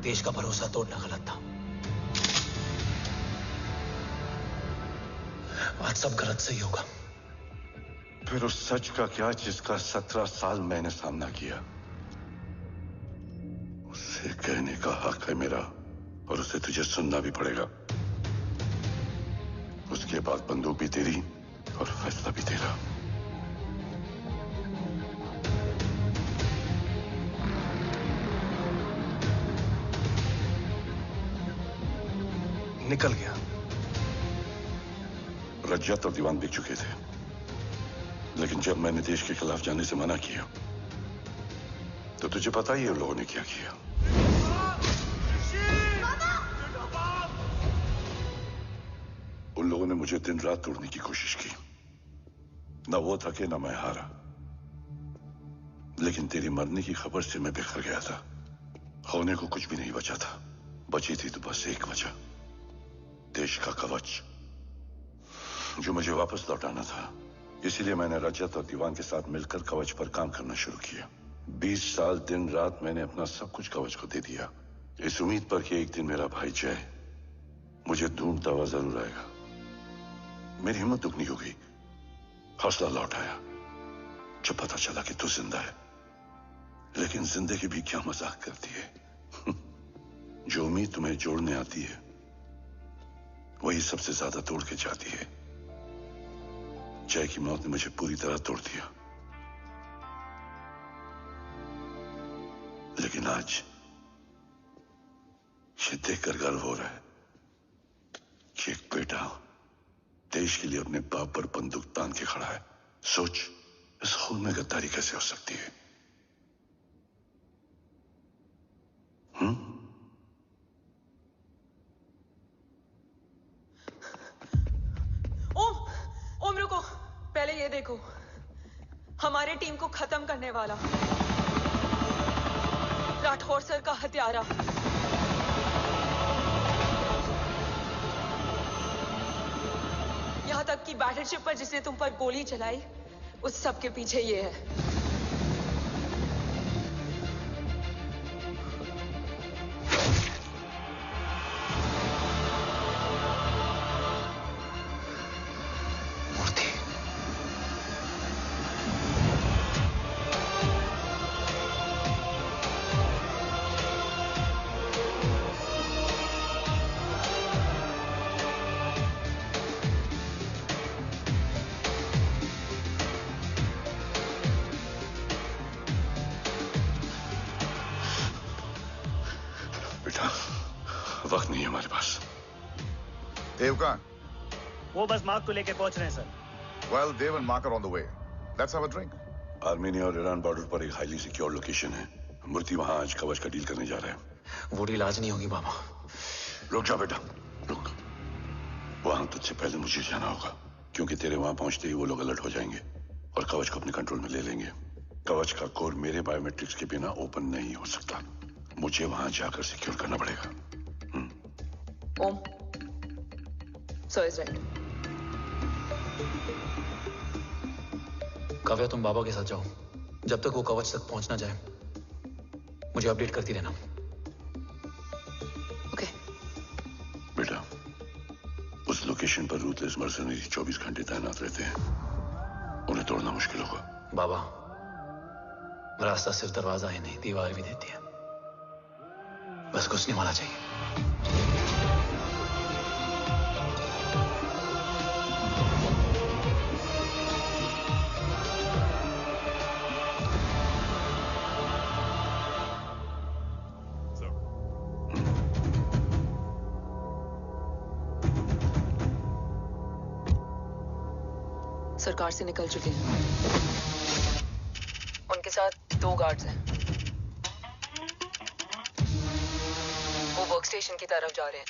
देश का भरोसा तोड़ना गलत था। आज सब गलत सही होगा। फिर उस सच का क्या जिसका 17 साल मैंने सामना किया? उसे कहने का हक है मेरा, और उसे तुझे सुनना भी पड़ेगा। उसके बाद बंदूक भी तेरी और फैसला भी तेरा। निकल गया। रज्जत और दीवान बिक चुके थे, लेकिन जब मैंने देश के खिलाफ जाने से मना किया तो तुझे पता ही है उन लोगों ने क्या किया। उन लोगों ने मुझे दिन रात तोड़ने की कोशिश की। ना वो थके ना मैं हारा, लेकिन तेरी मरने की खबर से मैं बिखर गया था। होने को कुछ भी नहीं बचा था। बची थी तो बस एक वजह, देश का कवच जो मुझे वापस लौटाना था। इसीलिए मैंने रजत और दीवान के साथ मिलकर कवच पर काम करना शुरू किया। 20 साल दिन रात मैंने अपना सब कुछ कवच को दे दिया, इस उम्मीद पर कि एक दिन मेरा भाई जय मुझे ढूंढता हुआ जरूर आएगा। मेरी हिम्मत दुगनी हो गई, हौसला लौट आया जब पता चला कि तू जिंदा है। लेकिन जिंदगी भी क्या मजाक करती है। जो उम्मीद तुम्हें जोड़ने आती है वही सबसे ज्यादा तोड़ के जाती है। जय की मौत ने मुझे पूरी तरह तोड़ दिया, लेकिन आज ये देखकर गर्व हो रहा है कि एक बेटा देश के लिए अपने बाप पर बंदूक तान के खड़ा है। सोच, इस खून में गद्दारी कैसे हो सकती है? ओम रुको, पहले ये देखो, हमारे टीम को खत्म करने वाला राठौर सर का हत्यारा। यहां तक कि बैटलशिप पर जिसने तुम पर गोली चलाई, उस सब के पीछे ये है। वक्त नहीं है हमारे पास। देव कहाँ? वो बस मार्क को लेके पहुंच रहे हैं sir. Well, Dev and Mark are on the way. Let's have a drink. Armenia और ईरान बॉर्डर पर एक हाईली सिक्योर लोकेशन है। मूर्ति वहां आज कवच का डील करने जा रहे हैं। वो डील आज नहीं होगी बाबा। रुक जा बेटा, रुक। वहां तुझसे पहले मुझे जाना होगा, क्योंकि तेरे वहां पहुंचते ही वो लोग अलर्ट हो जाएंगे और कवच को अपने कंट्रोल में ले लेंगे। कवच का कोड मेरे बायोमेट्रिक्स के बिना ओपन नहीं हो सकता। मुझे वहां जाकर सिक्योर करना पड़ेगा। ओम, सो इज राइट। काव्या, तुम बाबा के साथ जाओ। जब तक वो कवच तक पहुंच ना जाए मुझे अपडेट करती रहना। ओके। बेटा, उस लोकेशन पर रूथलेस मर्सनरी 24 घंटे तैनात रहते हैं। उन्हें तोड़ना मुश्किल होगा। बाबा, रास्ता सिर्फ दरवाजा ही नहीं, दीवार भी देती है। बस घुसने वाला चाहिए। सरकार से निकल चुके हैं। उनके साथ 2 गार्ड्स हैं। वो वर्क स्टेशन की तरफ जा रहे हैं।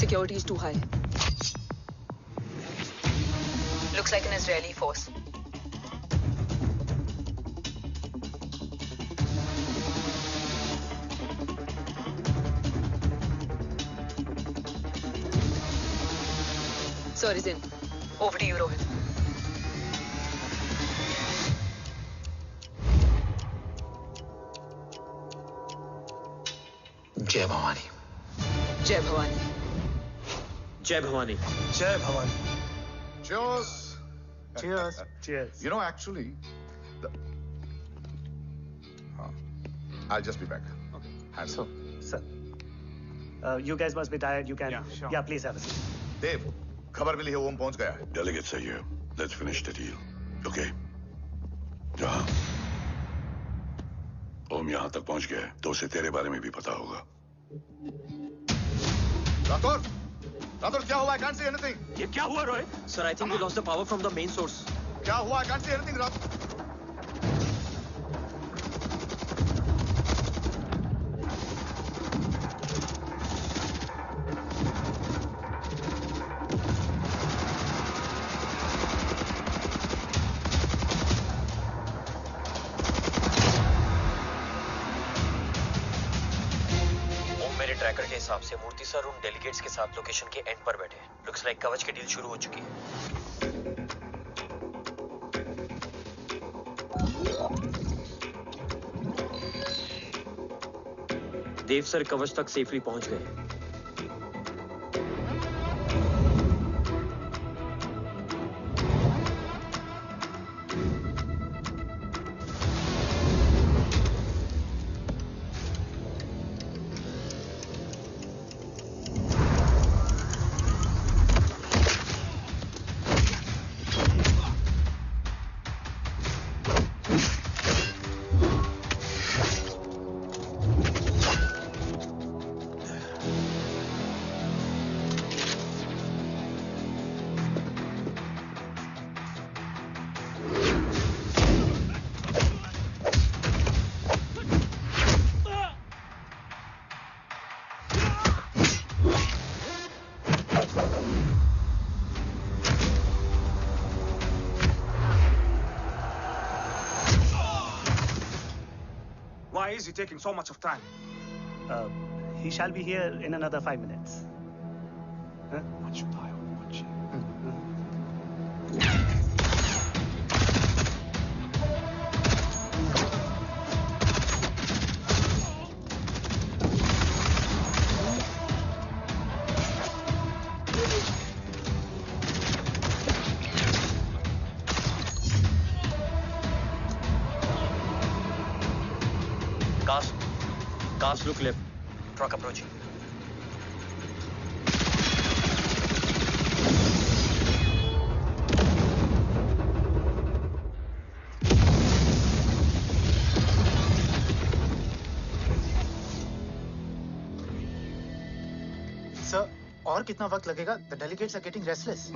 Security is too high. Looks like an Israeli force. Sir is in. Over to you, Rohit. जय भवानी। जय भवानी। जय भवानी। जय Bhavani. Cheers. Cheers. Cheers. You know, actually, I'll just be back. Okay. So, sir, you guys must be tired. You can, yeah, please have a seat. Dave, खबर मिली है ओम पहुंच गया है। Delegate सही है। Let's finish the deal. Okay? जहाँ ओम यहाँ तक पहुंच गया है, तो उसे तेरे बारे में भी पता होगा। राठौर, राठौर क्या हुआ? I can't see anything. ये क्या हुआ Rohit? Sir, I think we lost the power from the main source. क्या हुआ? I can't see anything, Rathore. Tracker के हिसाब से मूर्ति सर उन डेलीगेट्स के साथ लोकेशन के एंड पर बैठे। लुक्स लाइक कवच की डील शुरू हो चुकी है। देव सर कवच तक सेफली पहुंच गए। Why is he taking so much of time? He shall be here in another 5 minutes. Huh? Much power, much. Cast look left. Truck approaching. Sir, और कितना वक्त लगेगा? The delegates are getting restless.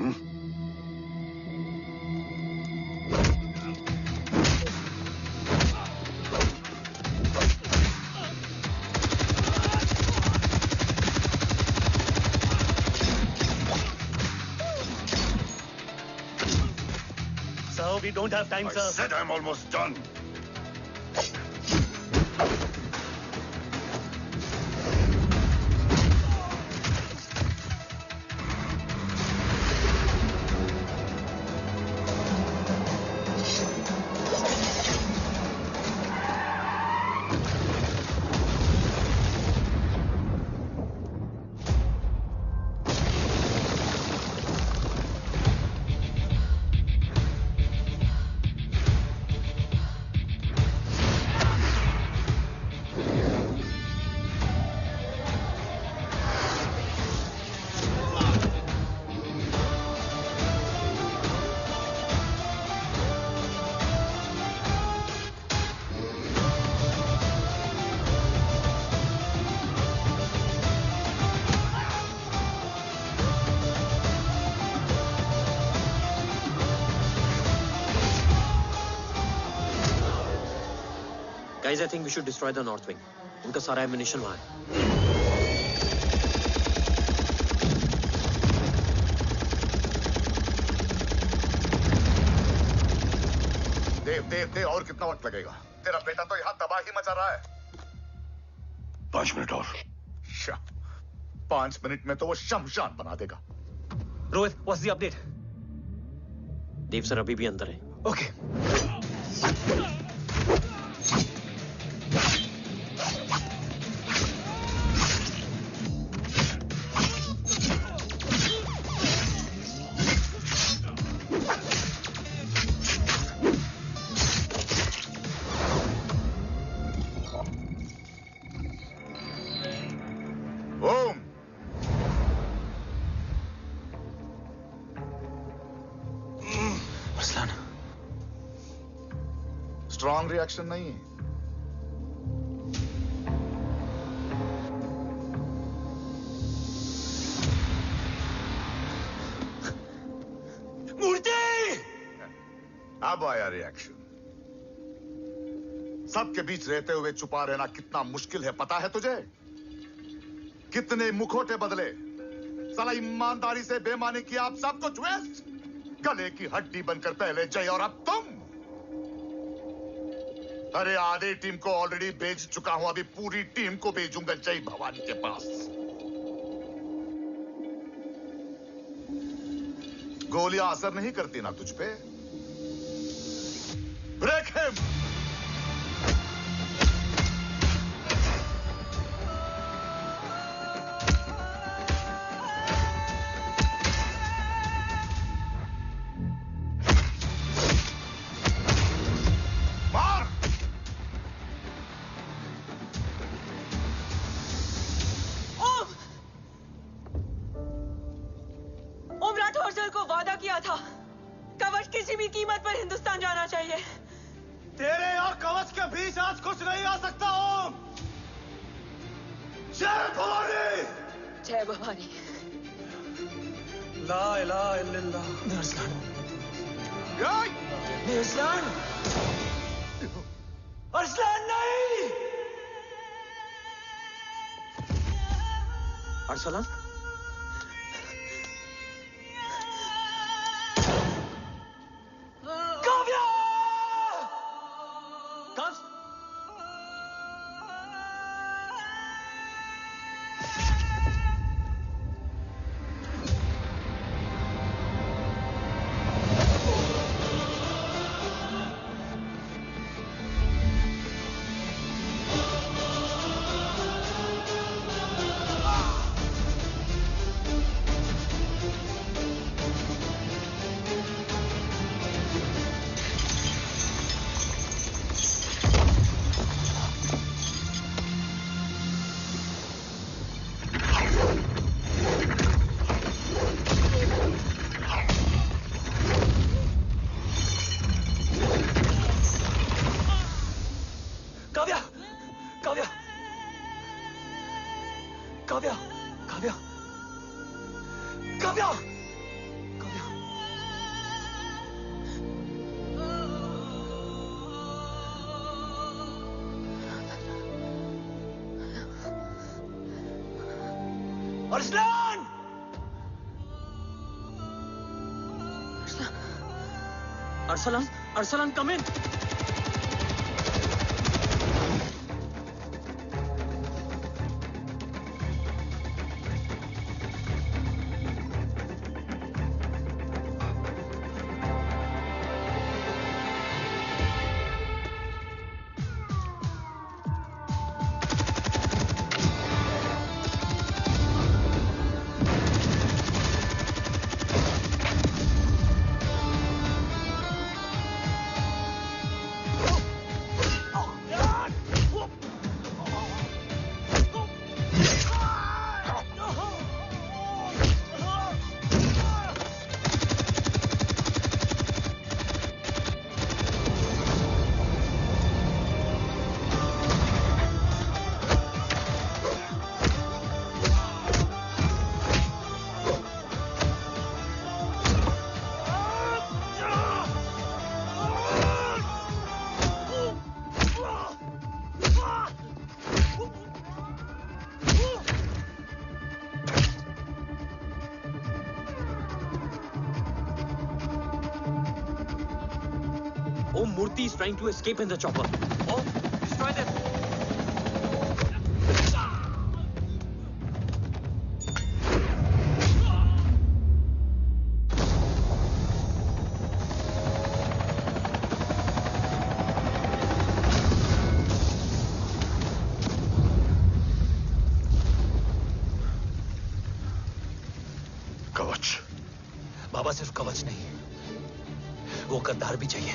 We don't have time, sir. I said I'm almost done. Guys, I think we should destroy the north wing. उनका सारा ammunition वहाँ है. देव और कितना वक्त लगेगा? तेरा बेटा तो यहाँ तबाही मचा रहा है। 5 मिनट और। 5 मिनट में तो वो शमशान बना देगा। Rohit, what's the update? Dev sir अभी भी अंदर है। Okay. स्ट्रॉन्ग रिएक्शन नहीं है। मूर्ति! अब आया रिएक्शन। सबके बीच रहते हुए छुपा रहना कितना मुश्किल है पता है तुझे? कितने मुखौटे बदले, साला ईमानदारी से बेमानी किया, आप सब कुछ वेस्ट। गले की हड्डी बनकर पहले जय और अब तुम। अरे आधे टीम को ऑलरेडी भेज चुका हूं, अभी पूरी टीम को भेजूंगा जय भवानी के पास। गोलियां असर नहीं करती ना तुझ पे? Break him! कवच किसी भी कीमत पर हिंदुस्तान जाना चाहिए। तेरे और कवच के बीच आज कुछ नहीं आ सकता। ओम, जय भवानी! जय भवानी। ला इलाहा इल्लल्लाह। अरसलान! अरसलान नहीं! Arsalan? Arsalan! Arsalan, Arsalan, come in! Murthy is trying to escape in the chopper. Oh, destroy them! कवच। बाबा सिर्फ कवच नहीं, वो गद्दार भी चाहिए।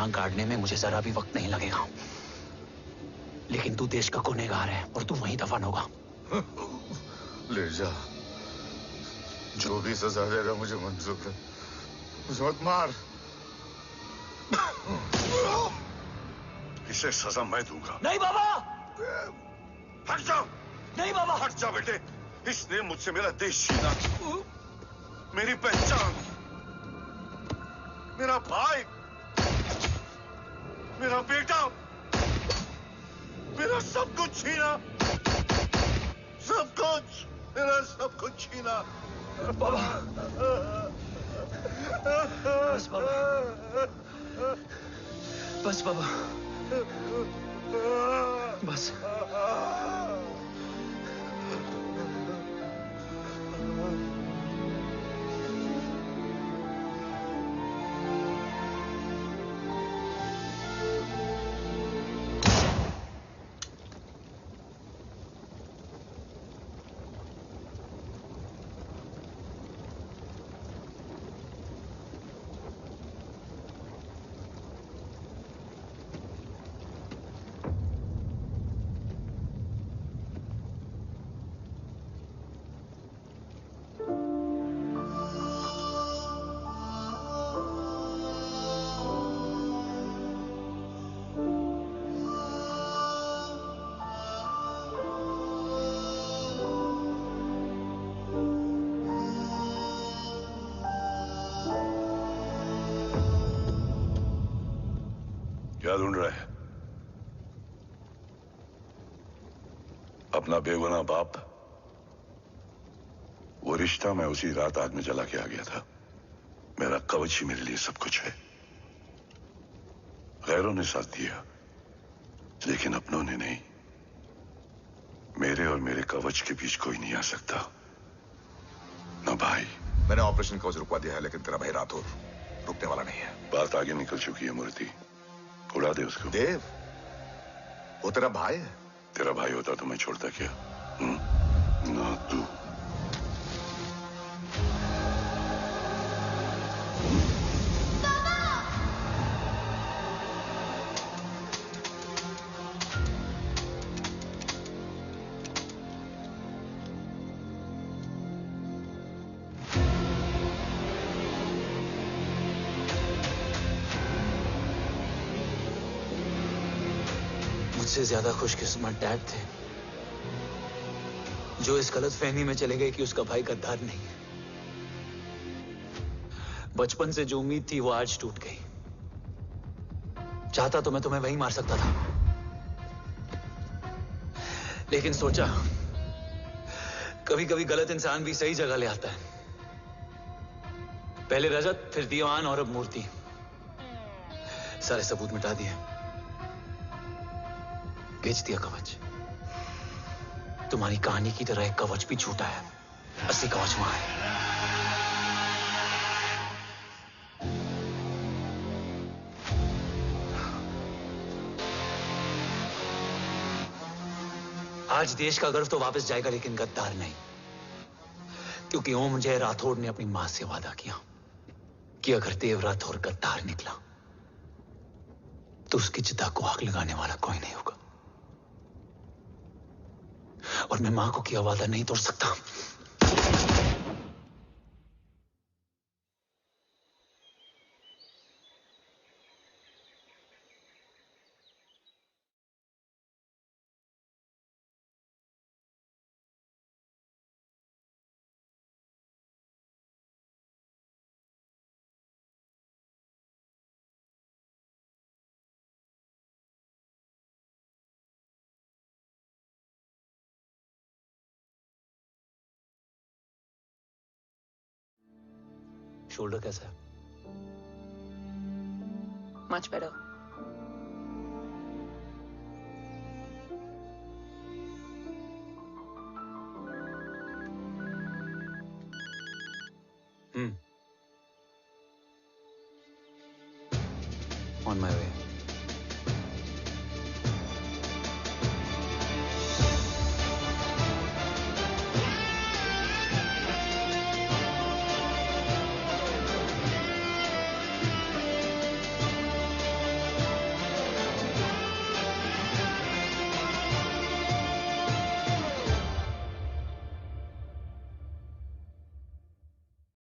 टांग काटने में मुझे जरा भी वक्त नहीं लगेगा, लेकिन तू देश का गुनहगार है और तू वहीं दफन होगा। ले जा, जो भी सजा देगा मुझे मंजूर है, मुझे मत मार। इसे सजा मैं दूंगा। नहीं बाबा, हट जाओ। नहीं बाबा, हट जा बेटे। इसने मुझसे मेरा देश छीना, मेरी पहचान, मेरा भाई, मेरा बेटा, मेरा सब कुछ छीना, सब कुछ, मेरा सब कुछ छीना। बाबा, बस बाबा, बस बाबा, बस। क्या ढूंढ रहा है? अपना बेगुनाह बाप। वो रिश्ता मैं उसी रात आग में जला के आ गया था। मेरा कवच ही मेरे लिए सब कुछ है। गैरों ने साथ दिया, लेकिन अपनों ने नहीं। मेरे और मेरे कवच के बीच कोई नहीं आ सकता, ना भाई। मैंने ऑपरेशन कवच रुकवा दिया है, लेकिन तेरा भाई राठौर रुकने वाला नहीं है। बात आगे निकल चुकी है मूर्ति, उड़ा दे उसको। देव, वो तेरा भाई है। तेरा भाई होता तो मैं छोड़ता क्या? ना तू। मुझसे ज्यादा खुशकिस्मत डैड थे, जो इस गलतफहमी में चले गए कि उसका भाई गद्दार नहीं है। बचपन से जो उम्मीद थी वो आज टूट गई। चाहता तो मैं तुम्हें वहीं मार सकता था, लेकिन सोचा कभी कभी गलत इंसान भी सही जगह ले आता है। पहले रजत, फिर दीवान और अब मूर्ति। सारे सबूत मिटा दिए, बेच दिया कवच। तुम्हारी कहानी की तरह एक कवच भी छूटा है। 80 कवच वहां है। आज देश का गर्व तो वापस जाएगा, लेकिन गद्दार नहीं, क्योंकि ओम जय राठौड़ ने अपनी मां से वादा किया कि अगर देव राठौड़ गद्दार निकला तो उसकी चिता को आग लगाने वाला कोई नहीं होगा। और मैं मां को किया वादा नहीं तोड़ सकता। शोल्डर कैसा है? Much better. On my way.